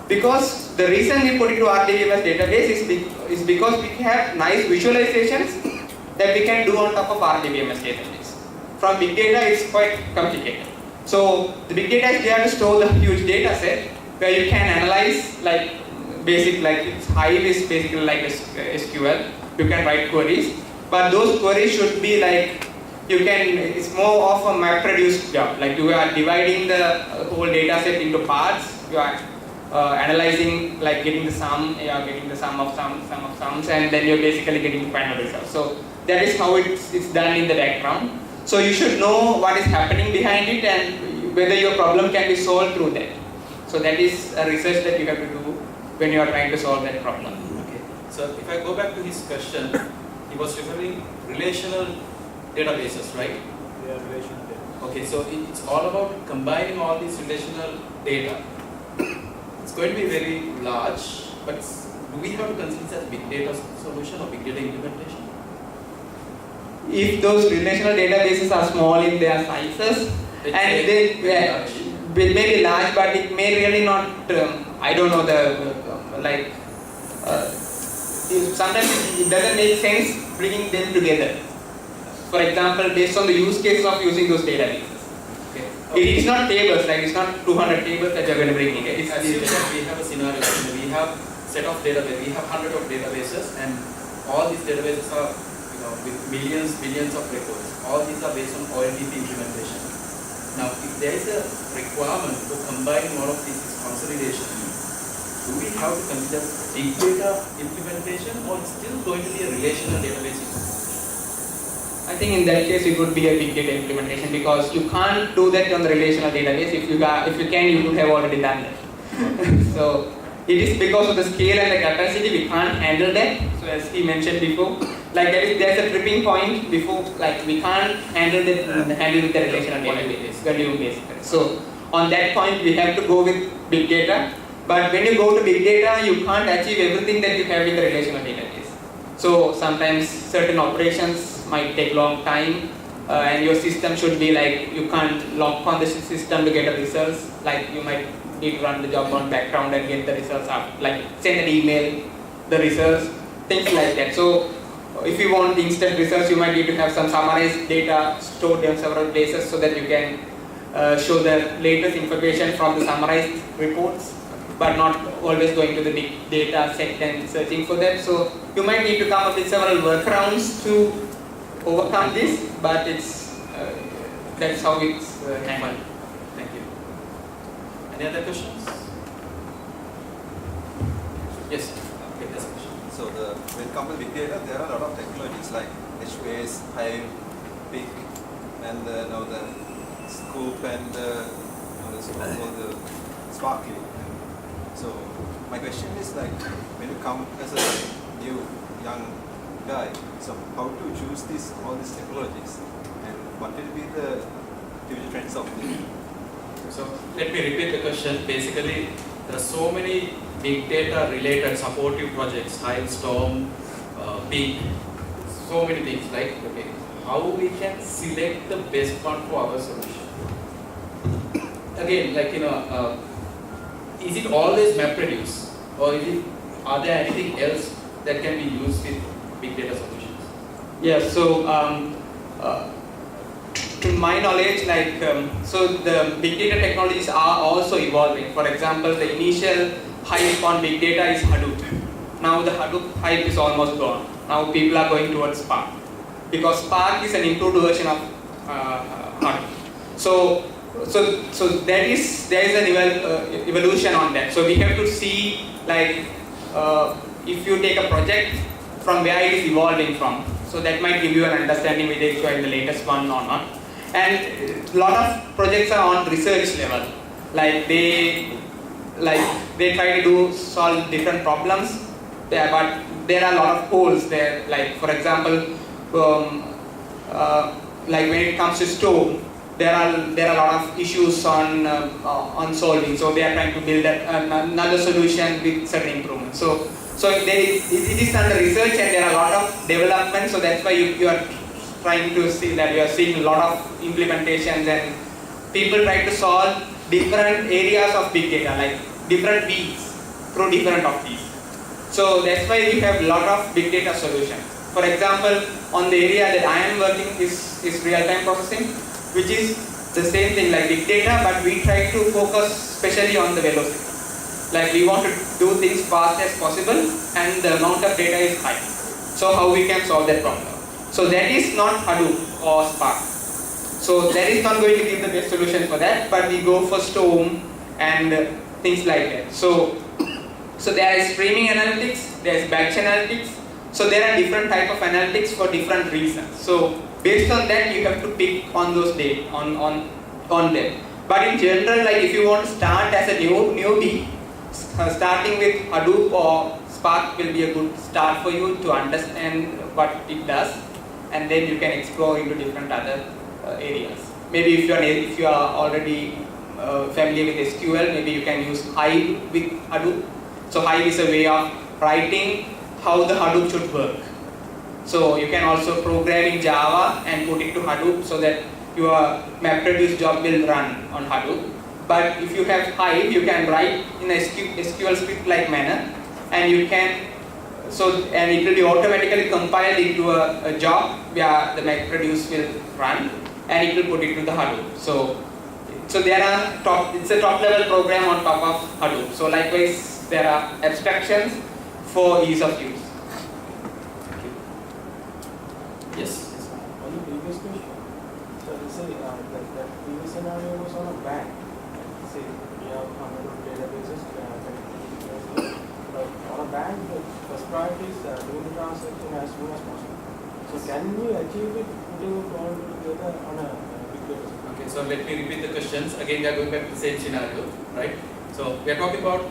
Because the reason we put it to RDBMS database is because we have nice visualizations that we can do on top of RDBMS database. From big data, it's quite complicated. So the big data is there to store the huge data set where you can analyze Hive is basically like SQL. You can write queries, but those queries should be it's more of a MapReduce job. Like you are dividing the whole data set into parts. You are analyzing, like getting the sum, you are getting the sum of sums, and then you're basically getting the final result. So that is how it's done in the background. So you should know what is happening behind it and whether your problem can be solved through that. So that is a research that you have to do when you are trying to solve that problem.
Okay. So if I go back to his question, he was referring relational databases, right?
Yeah, relational data.
Okay, so it's all about combining all these relational data. It's going to be very large, but do we have to consider it as big data solution or big data implementation?
If those relational databases are small in their sizes, and they may be large, but it may really not. I don't know sometimes it doesn't make sense bringing them together. For example, based on the use case of using those databases.
Okay.
It is not tables, like it's not 200 tables that you're going to bring in. It's
assume that we have a scenario, we have set of databases, we have hundreds of databases, and all these databases are with millions of records. All these are based on OLTP implementation. Now, if there is a requirement for combining all of these consolidation, do we have to consider big data implementation, or it's still going to be a relational database implementation?
I think in that case it would be a big data implementation, because you can't do that on the relational database. If you can, you would have already done that. So it is because of the scale and the capacity we can't handle that. So as he mentioned before, like there's a tripping point before, like we can't handle with the relational database, volume basically. So on that point we have to go with big data. But when you go to big data, you can't achieve everything that you have in the relational database. So sometimes certain operations might take long time, and your system should be like, you can't lock on the system to get the results. Like you might need to run the job on background and get the results up, like send an email, the results, things like that. So if you want instant results, you might need to have some summarized data stored in several places so that you can show the latest information from the summarized reports, but not always going to the big data set and searching for that. So you might need to come up with several workarounds to overcome this, but that's how it's handled.
Thank you. Any other questions? Yes. Okay, this question.
So when it comes to big data, there are a lot of technologies like HBase, Hive, Peak, and now the Scoop and also the Sparkly. So my question is like, when you come as a new young guy, so how to choose all these technologies, and what will be the future trends of it?
So let me repeat the question. Basically, there are so many big data related supportive projects, Hive, Storm, Peak, so many things, right? Okay. How we can select the best one for our solution? Again, like is it always MapReduce, or are there anything else that can be used with big data solutions?
Yeah, so to my knowledge, like so the big data technologies are also evolving. For example, the initial hype on big data is Hadoop. Now the Hadoop hype is almost gone. Now people are going towards Spark, because Spark is an improved version of Hadoop. So there is an evolution on that. So we have to see, like if you take a project from where it is evolving from. So that might give you an understanding whether it's the latest one or not. And a lot of projects are on research level. Like they try to solve different problems there, but there are a lot of holes there. Like for example, like when it comes to Storm, there are a lot of issues on solving. So they are trying to build another solution with certain improvements. So it is under research, and there are a lot of development. So that's why you are trying to see that you are seeing a lot of implementations, and people try to solve different areas of big data, like different weeks through different of these. So that's why we have a lot of big data solutions. For example, on the area that I am working is real-time processing, which is the same thing like big data, but we try to focus especially on the velocity. Like we want to do things fast as possible, and the amount of data is high. So how we can solve that problem? So that is not Hadoop or Spark. So that is not going to give the best solution for that, but we go for Storm and things like that. So there is streaming analytics, there is batch analytics. So there are different type of analytics for different reasons. So based on that, you have to pick on those data on them. But in general, like if you want to start as a newbie, starting with Hadoop or Spark will be a good start for you to understand what it does, and then you can explore into different other areas. Maybe if you are already familiar with SQL, maybe you can use Hive with Hadoop. So Hive is a way of writing how the Hadoop should work. So you can also program in Java and put it to Hadoop so that your MapReduce job will run on Hadoop. But if you have Hive, you can write in a SQL script like manner, and you can and it will be automatically compiled into a job where the MapReduce will run, and it will put it to the Hadoop. So there are it's a top level program on top of Hadoop. So likewise, there are abstractions for ease of use.
Yes.
On the previous question, so let's say that previous scenario was on a bank. Say we have 100 databases, but on a bank, the first priority is doing the transaction as soon as possible. So can we achieve it all together on a big data?
Okay, so let me repeat the questions. Again, we are going back to the same scenario, right? So we are talking about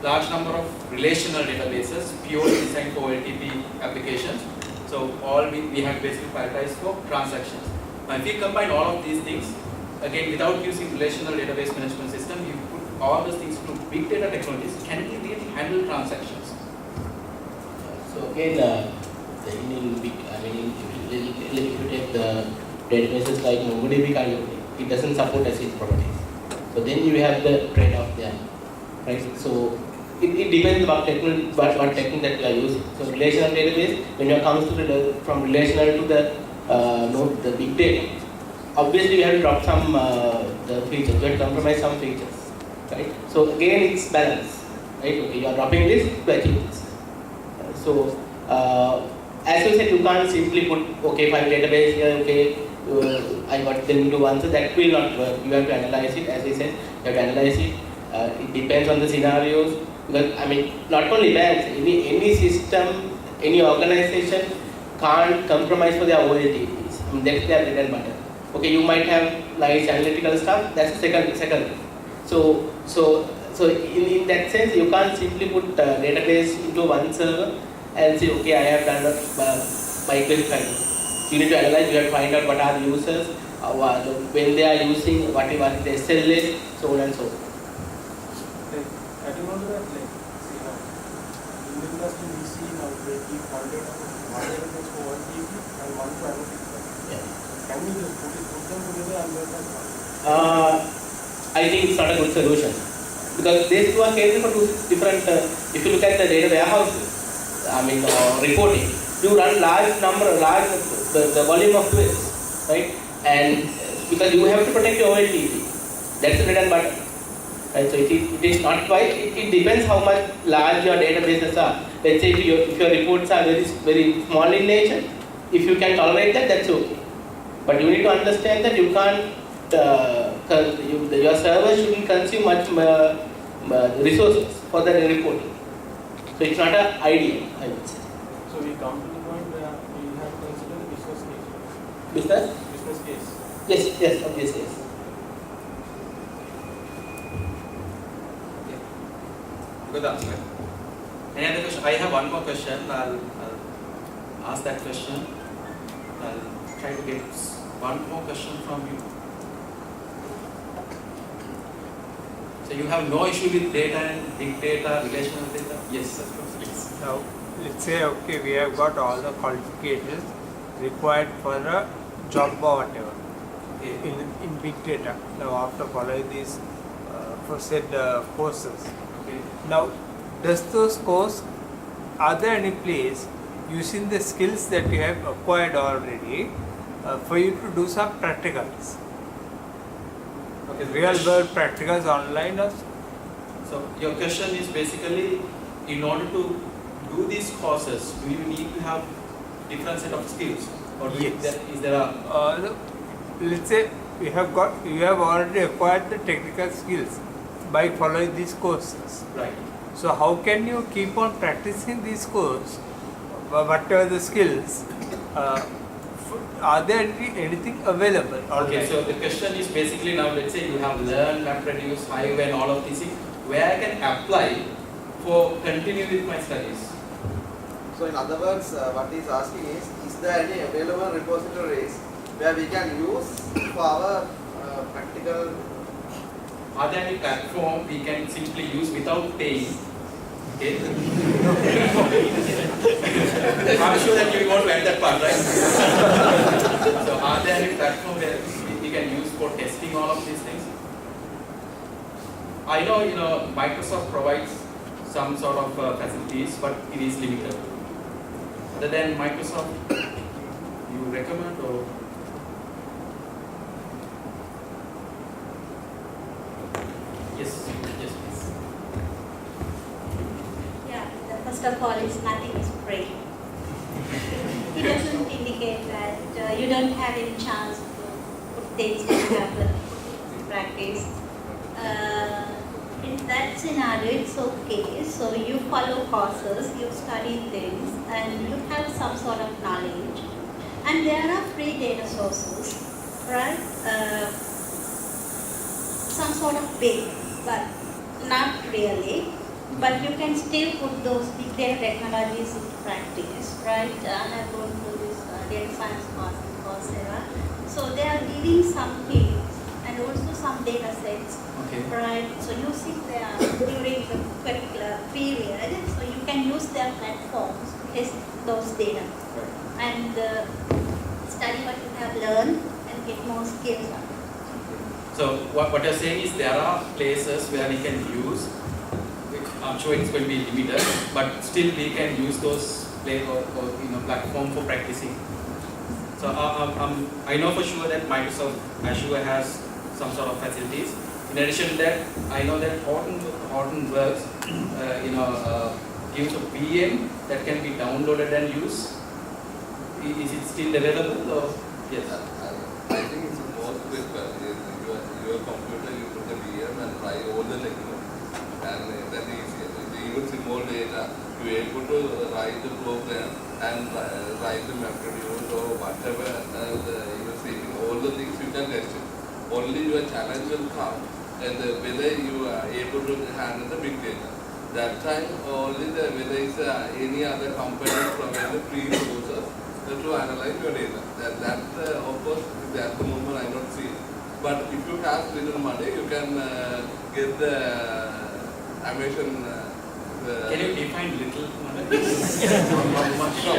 large number of relational databases, purely designed for OLTP applications. So all we have basically prioritized for transactions. Now if we combine all of these things, again without using relational database management system, you put all those things to big data technologies, can we really handle transactions?
So again, if you take the databases like MongoDB kind of thing, it doesn't support SQL properties. So then you have the trade-off there, right? So it depends what technique that you are using. So relational database, when it comes to from relational to the big data, obviously you have to drop some the features, you have to compromise some features, right? So again, it's balance, right? Okay, you are dropping this to achieve this. So as you said, you can't simply put, okay, 5 database here, okay, I got them into one, so that will not work. You have to analyze it, as I said, you have to analyze it. It depends on the scenarios. Because, I mean, not only banks, any system, any organization can't compromise for their OLTPs. I mean, that's their bread and butter. Okay, you might have nice analytical stuff, that's the second. So in that sense, you can't simply put database into one server and say, okay, I have done MySQL file. You need to analyze, you have to find out what are the users, when they are using, what is the SLA, so on and so forth.
I do know that, like, see now, in the industry we see now they keep 100 database for 1 TB and 1 for analytics.
Yeah.
Can we just put them together and let that one?
I think it's not a good solution because these two are catering for two different. If you look at the data warehouses, I mean reporting, you run the volume of queries, right? And because you have to protect your OLTP, that's the bread and butter, right? So it is not quite. It depends how much large your databases are. Let's say if your reports are very small in nature, if you can tolerate that, that's okay. But you need to understand that you can't. Your server shouldn't consume much resources for the reporting. So it's not an ideal, I would say.
So we come to the point where we have to consider the business case. Business case.
Yes, obviously, yes.
Good answer. Any other question? I have one more question. I'll ask that question. I'll try to get one more question from you. So you have no issue with data and big data, relational data? Yes, of course. Yes.
Now, let's say, okay, we have got all the qualifications required for a job or whatever in big data. Now, after following these said courses,
Okay.
now, does those courses, are there any place using the skills that you have acquired already for you to do some practicals?
Okay.
Real world practicals online or
So your question is basically, in order to do these courses, do you need to have different set of skills, or
Yes.
is there a
let's say you have already acquired the technical skills by following these courses.
right?
So how can you keep on practicing these courses, whatever the skills? Are there anything available?
Okay,
online?
so the question is basically now, let's say you have learned, MapReduce, Hive and all of these things, where I can apply for continue with my studies.
So in other words, what he's asking is there any available repositories where we can use for our practical?
Are there any platform we can simply use without paying? Okay. I'm sure that you want to add that part, right? So are there any platform where we can use for testing all of these things? I know, Microsoft provides some sort of facilities, but it is limited. Other than Microsoft, you recommend or? Yes, please.
Yeah, first of all, it's nothing is free. It doesn't indicate that you don't have any chance to put things that happen in practice. In that scenario, it's okay. So you follow courses, you study things, and you have some sort of knowledge. And there are free data sources, right? Some sort of big, but not really. But you can still put those big data technologies into practice, right? I have gone through this data science course in Coursera. So they are giving some hints and also some data sets,
Okay.
right? So using their during the particular period, so you can use their platforms to test those data and study what you have learned and get more skills.
So what you're saying is there are places where we can use, I'm sure it's going to be limited, but still we can use those platform for practicing. So I know for sure that Microsoft Azure has some sort of facilities. In addition to that, I know that Hortonworks gives a VM that can be downloaded and used. Is it still available or? Yes.
I think it's most preferred. Your computer, you put the VM and try all the technology. And that is easier. Even small data, you are able to write the program and write the MapReduce or whatever you are seeing. All the things you can test it. Only your challenge will come and whether you are able to handle the big data. That time only whether it's any other company providing free resources to analyze your data. That of course at the moment I don't see. But if you have little money, you can get the Amazon.
Can you define little money?
No,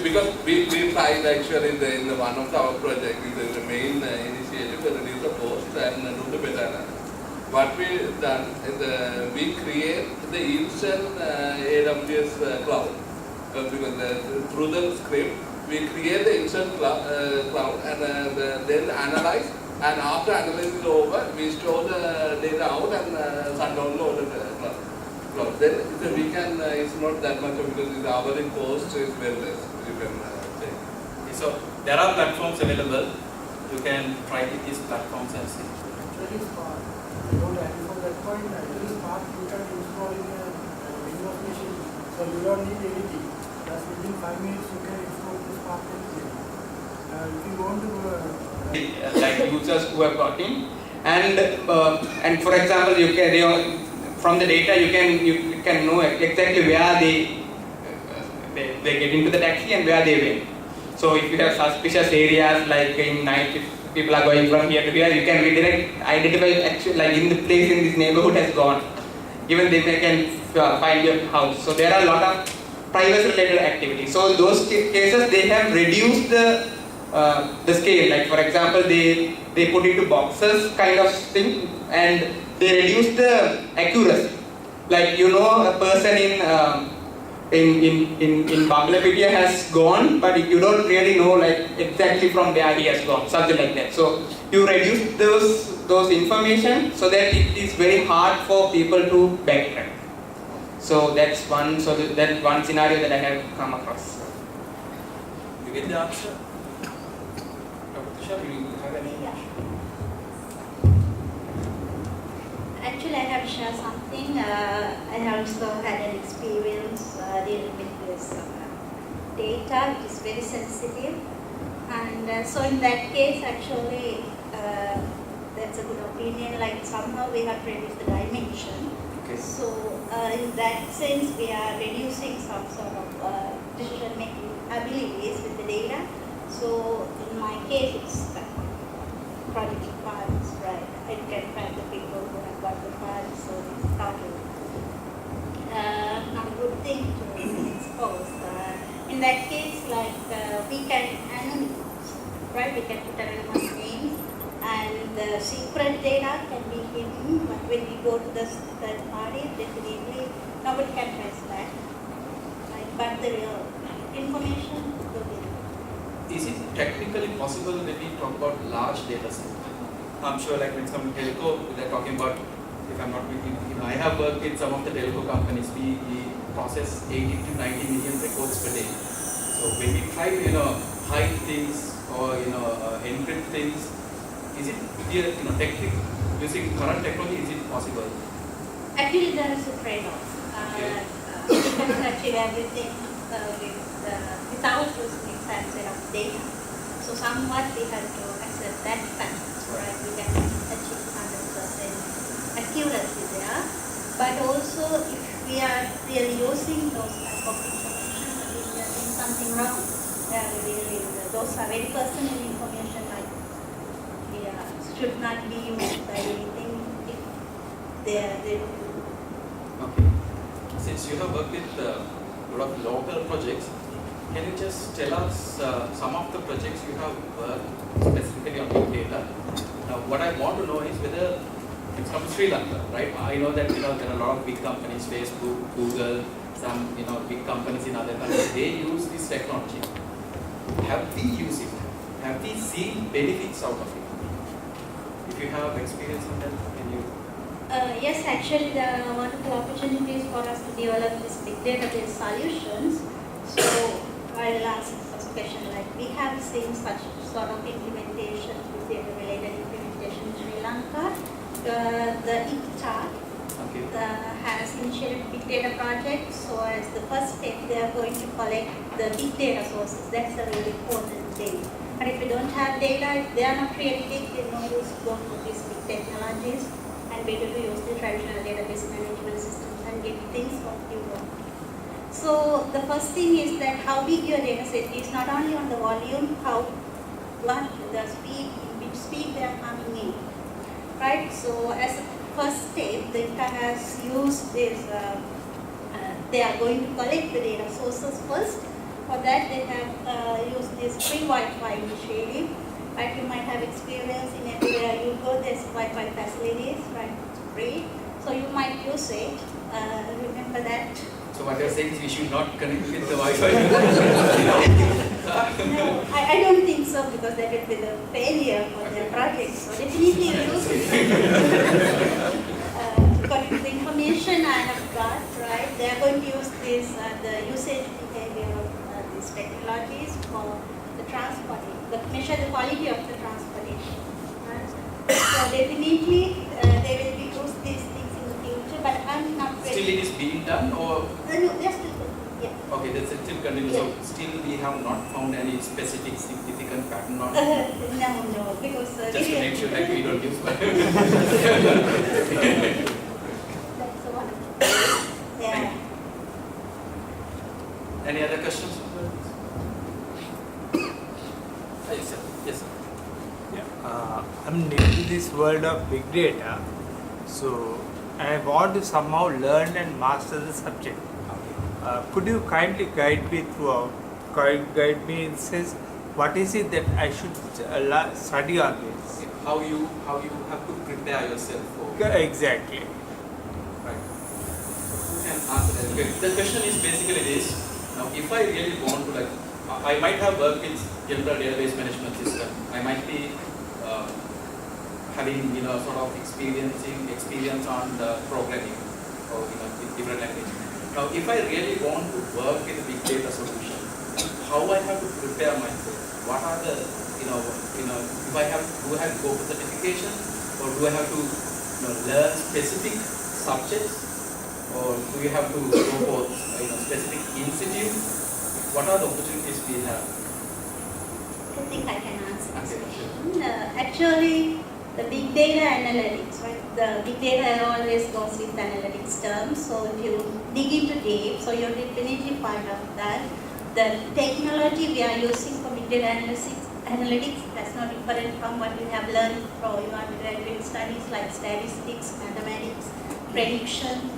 because we tried actually in one of our projects, the main initiative to reduce the cost and do the better analysis. What we done is we create the instant AWS cloud because through the script we create the instant cloud and then analyze, and after analysis is over we store the data out and download the cloud. Then we can it's not that much because the hourly cost is very less. You can say.
So there are platforms available. You can try these platforms and see.
Actually, Spark. I don't add for that point. Actually, Spark you can install in a Windows machine, so you don't need anything. Just within 5 minutes you can install the Spark anything. If you want to
Like users who have got in, and for example, you can from the data you can know exactly where they get into the taxi and where they went. So if you have suspicious areas like in night, if people are going from here to here, you can redirect, identify actually like in the place in this neighborhood has gone. Even they can find your house. So there are a lot of privacy related activities. So in those cases they have reduced the scale. Like for example, they put into boxes kind of thing, and they reduce the accuracy. Like a person in Banglapedia has gone, but you don't really know like exactly from where he has gone, something like that. So you reduce those information so that it is very hard for people to backtrack. So that's one. So that's one scenario that I have come across.
You get the answer? Dr. Tushar, you have any?
Actually, I have to share something. I also had an experience dealing with this data, which is very sensitive. And so in that case, actually, that's a good opinion. Like somehow we have reduced the dimension.
Okay.
So in that sense, we are reducing some sort of decision-making abilities with the data. So in my case, it's project files, right? I can find the people who have got the files, so it's counted. Not a good thing to expose. In that case, like we can anonymize, right? We can put anonymous names, and the secret data can be hidden. But when we go to the third party, definitely nobody can trace that. Right? But the real information will be.
Is it technically possible when we talk about large data sets? I'm sure like when some telco, they're talking about, if I'm not mistaken, I have worked with some of the telco companies, we process 80 to 90 million records per day. So when we try to, hide things or, encrypt things, is it, using current technology, is it possible?
Actually, there is a trade-off. You can achieve everything without using exact set of data. So somewhat we have to accept that fact, right? We can achieve 100% accuracy there. But also, if we are really using those type of information, we are doing something wrong. Those are very personal information, like should not be used by anything if they are.
Okay. Since you have worked with a lot of local projects, can you just tell us some of the projects you have worked specifically on big data? Now, what I want to know is whether it's from Sri Lanka, right? I know that there are a lot of big companies, Facebook, Google, some big companies in other countries. They use this technology. Have we used it? Have we seen benefits out of it? If you have experience on that, can you?
Yes, actually, there are wonderful opportunities for us to develop these big database solutions. So I'll ask first discussion, like we have seen such sort of implementation, data-related implementation in Sri Lanka. The ICTA
Okay.
has initiated big data project. So as the first step, they are going to collect the big data sources. That's a really important thing. And if you don't have data, if they are not really big, then no use to go for these big technologies, and better to use the traditional database management systems and get things what you want. So the first thing is that how big your data set is, not only on the volume, what the speed, which speed they are coming in, right? So as a first step, the ICTA has used this, they are going to collect the data sources first. For that, they have used this free Wi-Fi initiative. Right, you might have experience in everywhere you go, there's Wi-Fi facilities, right? It's free, so you might use it. Remember that.
So what you're saying is we should not connect with the Wi-Fi.
No, I don't think so, because that would be the failure for their project. So definitely use it. According to the information I have got, right, they are going to use this, the usage behavior of these technologies for the transporting, but measure the quality of the transportation. Right? So definitely they will be use these things in the future, but I'm not ready.
Still it is being done, or?
No, they're still good. Yeah.
Okay, that's still continuing.
Yeah.
So still we have not found any specific significant pattern on
No, because
just to make sure that we don't use
that's the one. Yeah.
Any other questions? Yes, sir. Yes, sir.
I'm new to this world of big data, so I want to somehow learn and master the subject. Could you kindly guide me throughout? Guide me in sense, what is it that I should study on this?
How you have to prepare yourself for.
Exactly.
Right. Who can answer that? Okay. The question is basically this. Now, if I really want to, like, I might have worked with general database management system. I might be having sort of experience on the programming or with different languages. Now, if I really want to work with a big data solution, how I have to prepare myself? What are the if I have do I have to go for certification, or do I have to learn specific subjects, or do you have to go for specific institute? What are the opportunities we have?
I think I can answer this
Okay,
question. Actually, the big data analytics, right? The big data always goes with analytics terms. So if you dig into deep, so you'll definitely find out that the technology we are using for big data analytics that's not different from what you have learned from your undergraduate studies like statistics, mathematics, prediction,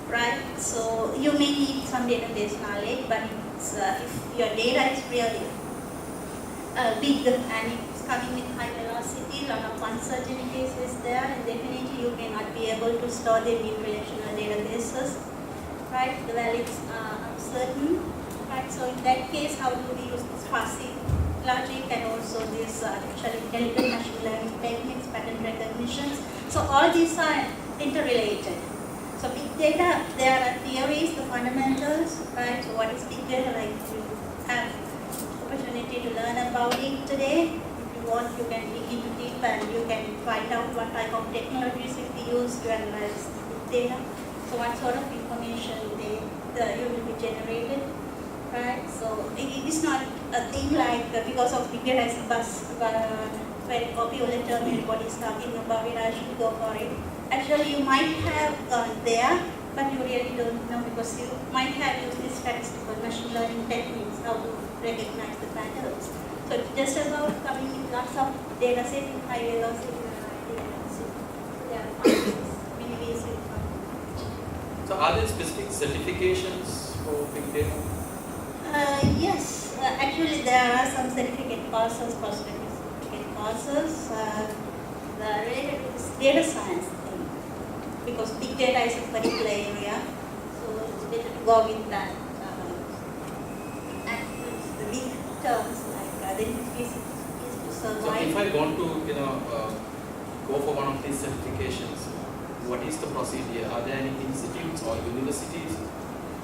right? So you may need some database knowledge, but it's, if your data is really big and it's coming with high velocity, a lot of uncertainties is there, and definitely you may not be able to store them in relational databases, right? The values are uncertain, right? So in that case, how do we use this fuzzy logic and also this artificial intelligence, machine learning techniques, pattern recognitions? So all these are interrelated. So big data, there are theories, the fundamentals, right? So what is big data? Like you have opportunity to learn about it today. If you want, you can dig into deep and you can find out what type of technologies will be used to analyze big data. So what sort of information you will be generated, right? So it is not a thing like because of big data is a buzz, very popular term, everybody is talking about it, I should go for it. Actually, you might have gone there, but you really don't know because you might have used these statistical machine learning techniques, how to recognize the patterns. So it's just about coming with lots of data set in high velocity and high velocity. There are functions, many ways to find.
So are there specific certifications for big data?
Yes, actually there are some certificate courses, post-certificate courses related to this data science thing, because big data is a particular area, so it's better to go with that. And the big terms like identification is to
So
survive.
if I want to go for one of these certifications, what is the procedure? Are there any institutes or universities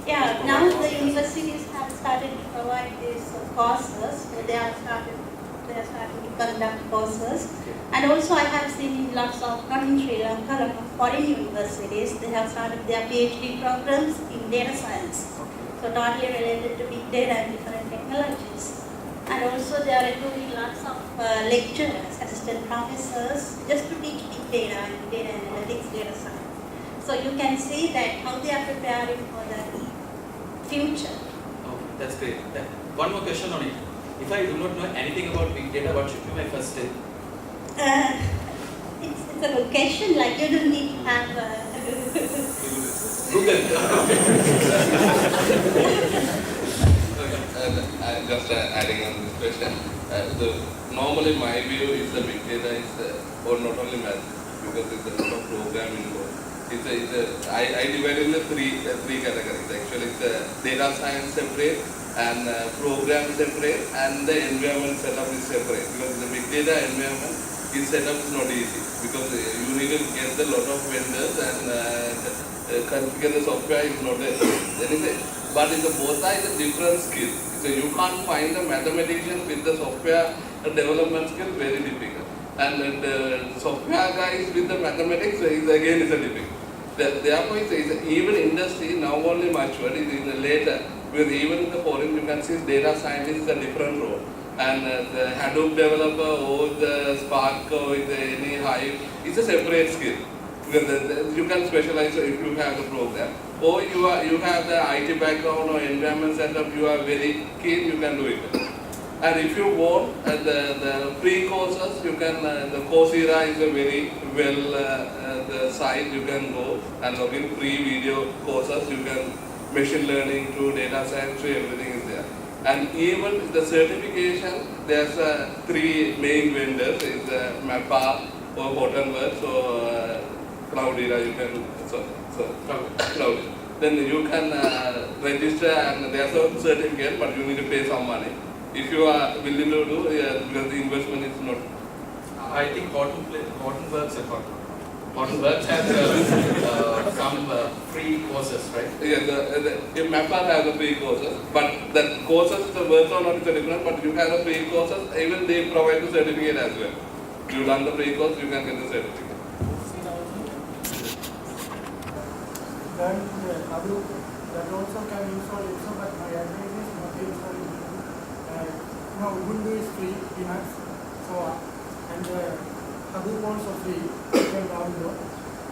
Yeah, now the universities have started to provide these courses. So they are starting to conduct courses. And also I have seen lots of, not in Sri Lanka, lot of foreign universities, they have started their PhD programs in data science. So totally related to big data and different technologies. And also they are recruiting lots of lecturers, assistant professors, just to teach big data and data analytics, data science. So you can see that how they are preparing for the future.
Okay, that's great. One more question on it. If I do not know anything about big data, what should be my first step?
It's a good question, like you don't need to have
Google.
And just adding on this question, normally my view is the big data is, or not only math, because it's a lot of programming involved. I divide in the three categories. Actually, it's data science separate, and program separate, and the environment setup is separate. Because the big data environment is setup is not easy, because you need to get a lot of vendors and configure the software is not anything. But both are different skills. So you can't find a mathematician with the software development skill very difficult. And the software guys with the mathematics is again a difficult. Therefore, even industry now only matured, it is later, because even in the foreign you can see data scientist is a different role. And the Hadoop developer or the Spark or any Hive is a separate skill. Because you can specialize if you have the program. Or you have the IT background or environment setup, you are very keen, you can do it. And if you want the free courses, you can, the Coursera is a very the site you can go and log in free video courses, you can machine learning to data science to everything is there. And even the certification, there's three main vendors, is Mappa or Hortonworks or Cloudera, you can, Cloud. Then you can register and there's a certificate, but you need to pay some money. If you are willing to do, because the investment is not.
I think Hortonworks has some free courses, right?
Yeah, the Mappa has a free courses, but the courses, the works are not different, but you have the free courses, even they provide the certificate as well. You run the free course, you can get the certificate.
Then Hadoop, that also can install also, but my advice is not to install it. Ubuntu is free, Linux, so and Hadoop also free, you can download,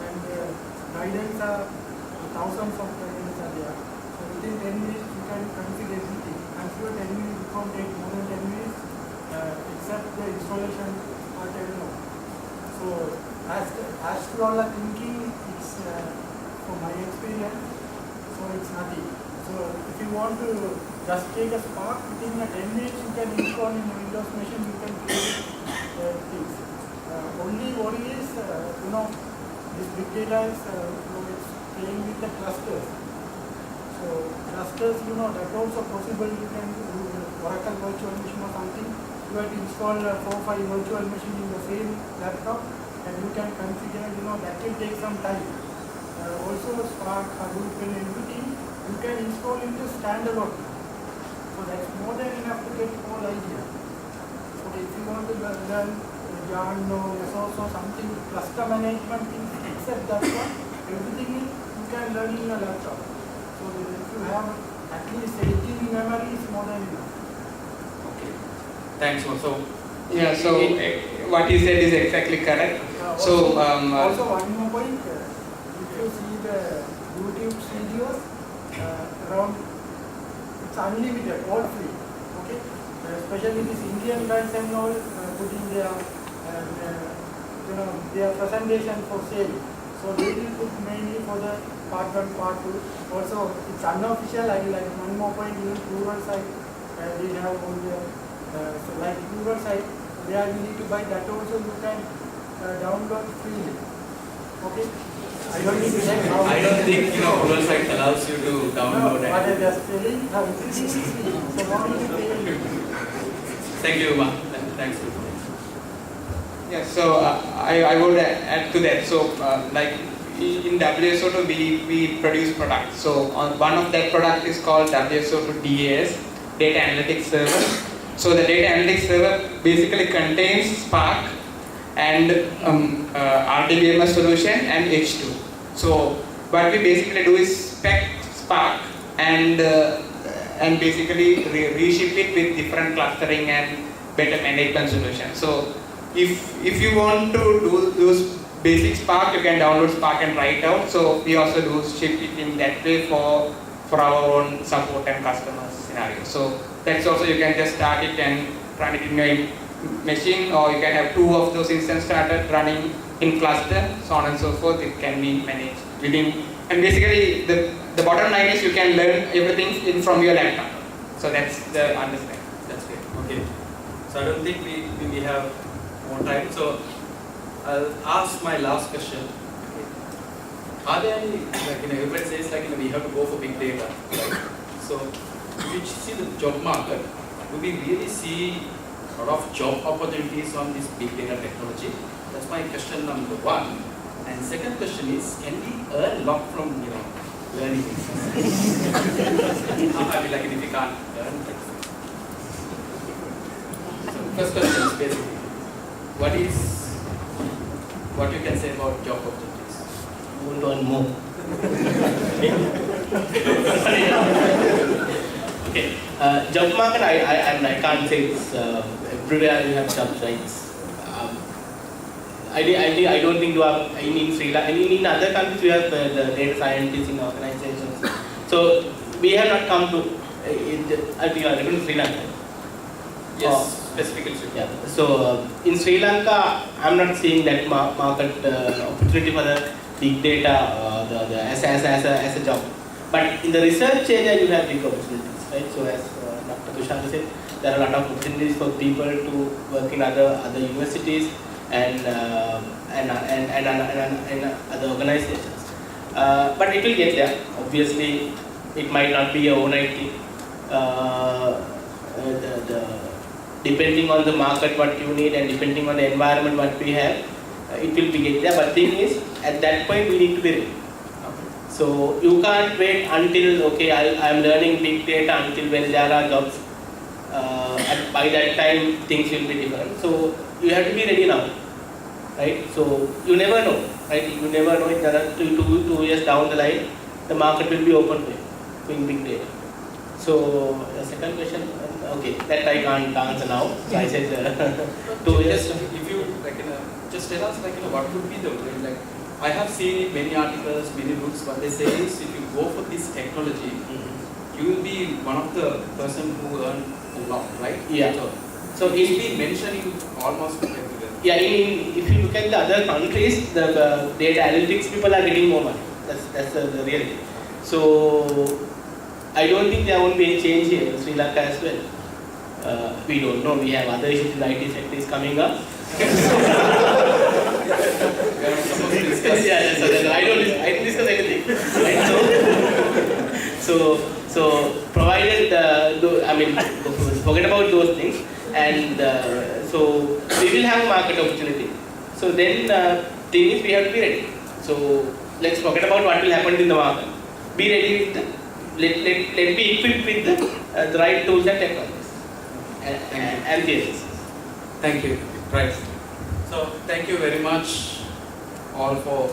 and guidance are thousands of guidance are there. So within 10 minutes you can configure everything. I'm sure 10 minutes it won't take more than 10 minutes, except the installation part I don't know. So as to all the thinking, it's from my experience, so it's nothing. So if you want to just take a Spark, within 10 minutes you can install in a Windows machine, you can create things. Only worry is, this big data is it's playing with the clusters. So clusters, that's also possible. You can do Oracle virtual machine or something. You have to install 4 or 5 virtual machines in the same laptop, and you can configure, that will take some time. Also Spark, Hadoop and everything, you can install into standalone. So that's more than enough to get whole idea. Okay, if you want to learn Yarn or Mesos or something, cluster management things, except that one, everything you can learn in your laptop. So if you have at least 18 memory, is more than enough.
Okay. Thanks. So
yeah, so what you said is exactly correct.
Also one more point, if you see the YouTube videos, around it's unlimited, all free. Okay, especially these Indian guys and all putting their their presentation for sale. So they will put mainly for the part 1, part 2. Also, it's unofficial. I like one more point. Even rural side, we have all the so like rural side, where you need to buy that also you can download freely. Okay. I don't need to check how.
I don't think rural site allows you to download it.
But I just telling everything is free. So why need to pay?
Thank you, Ma. Thanks.
Yeah, so I would add to that. So like in WSO2 we produce products. So one of that product is called WSO2 DAS, Data Analytics Server. So the Data Analytics Server basically contains Spark and RDBMS solution and H2. So what we basically do is spec Spark and basically reship it with different clustering and better management solution. So if you want to do those basic Spark, you can download Spark and try it out. So we also do ship it in that way for our own support and customer scenario. So that's also you can just start it and run it in your machine, or you can have 2 of those instances started running in cluster, so on and so forth. It can be managed within, and basically the bottom line is you can learn everything from your laptop. So that's the understanding.
That's great. Okay. So I don't think we have more time. So I'll ask my last question. Okay. Are there any, everybody says we have to go for big data, right? So if you see the job market, do we really see a lot of job opportunities on this big data technology? That's my question number 1. And second question is, can we earn a lot from learning things? I mean, if you can't earn things. So first question is basically, what you can say about job opportunities?
You want to earn more. Okay. Job market, I can't say it's everywhere you have jobs, right? I don't think you have in Sri Lanka. In other countries you have the data scientists in organizations. So we have not come to. I think you are referring to Sri Lanka.
Yes, specifically.
Yeah. So in Sri Lanka, I'm not seeing that market opportunity for the big data as a job. But in the research area, you have big opportunities, right? So as Dr. Tushar said, there are a lot of opportunities for people to work in other universities and other organizations. But it will get there. Obviously, it might not be a overnight thing. Depending on the market what you need and depending on the environment what we have, it will be get there. But thing is, at that point we need to be ready. So you can't wait until I'm learning big data until when there are jobs. And by that time things will be different. So you have to be ready now, right? So you never know, right? You never know if there are two years down the line, the market will be open to in big data. So the second question, okay, that I can't answer now. So I said 2 years.
If you just tell us what would be the I have seen many articles, many books. What they say is if you go for this technology, you will be one of the person who earn a lot, right?
Yeah.
So it's been mentioned in almost everywhere.
Yeah. If you look at the other countries, the data analytics people are getting more money. That's the reality. So I don't think there won't be any change here in Sri Lanka as well. We don't know. We have other issues in the IT sector is coming up. Yeah, so I don't discuss anything. Right? So provided forget about those things, and so we will have market opportunity. So then thing is we have to be ready. So let's forget about what will happen in the market. Be ready with let be equipped with the right tools and technologies and theories.
Thank you. Right. So thank you very much all for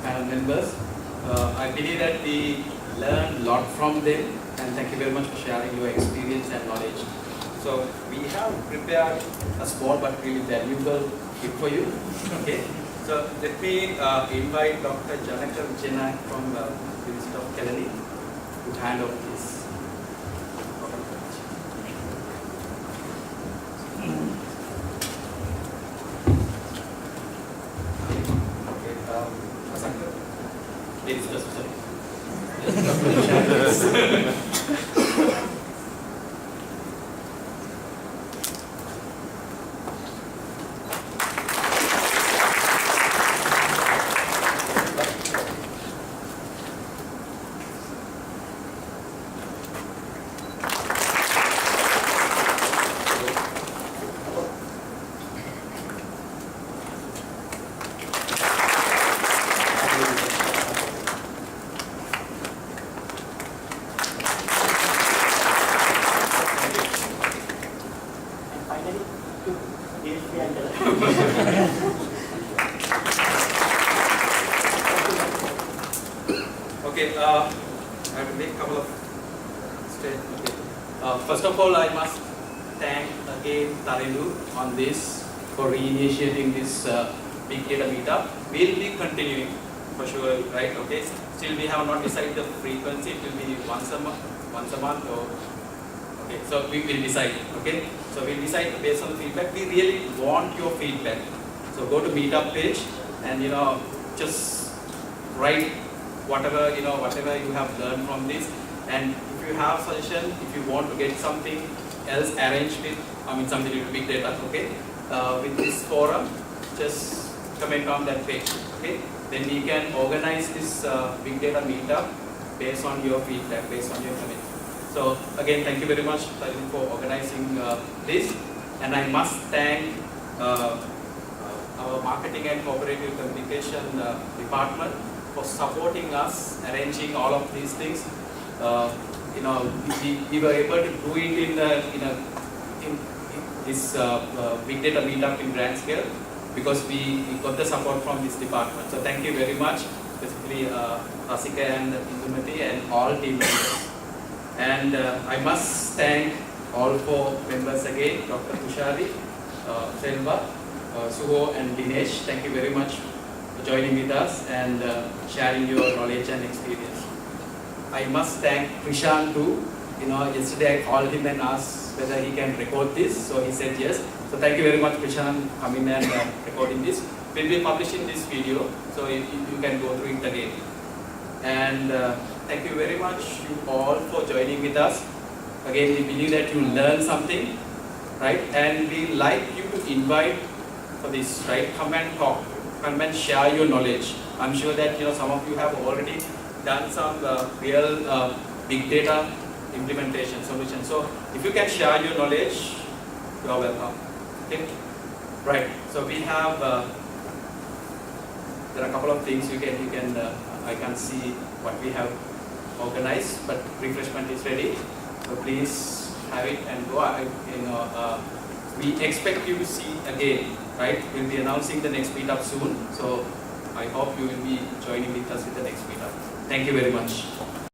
panel members. I believe that we learned a lot from them, and thank you very much for sharing your experience and knowledge. So we have prepared a small but really valuable gift for you. Okay. So let me invite Dr. Janaka Vijayanayak from the University of Kelani to hand over this. Ladies first, sorry. Okay, I have to make a couple of statements. Okay. First of all, I must thank again Tarilu on this for reinitiating this big data meetup. We'll be continuing for sure, right? Okay. Still, we have not decided the frequency. It will be once a month, or okay. So we will decide. Okay. So we'll decide based on the feedback. We really want your feedback. So go to meetup page and just write whatever you have learned from this. And if you have suggestion, if you want to get something else arranged with, something with big data, okay, with this forum, just comment on that page, okay. Then we can organize this big data meetup based on your feedback, based on your comment. So again, thank you very much for organizing this, and I must thank our marketing and cooperative communication department for supporting us, arranging all of these things. We were able to do it in this big data meetup in grand scale because we got the support from this department. So thank you very much, specifically Asika and Indumati and all team members. And I must thank all four members again, Dr. Tushari, Selva, Suho and Dinesh. Thank you very much for joining with us and sharing your knowledge and experience. I must thank Krishan too. Yesterday I called him and asked whether he can record this, so he said yes. So thank you very much, Krishan, coming and recording this. We'll be publishing this video, so you can go through it again. And thank you very much, you all, for joining with us. Again, we believe that you learned something, right? And we like you to invite for this, right? Come and talk, come and share your knowledge. I'm sure that some of you have already done some real big data implementation solution. So if you can share your knowledge, you are welcome. Okay, right. So we have there are a couple of things I can see what we have organized, but refreshment is ready. So please have it and go. We expect you to see again, right? We'll be announcing the next meetup soon. So I hope you will be joining with us with the next meetup. Thank you very much.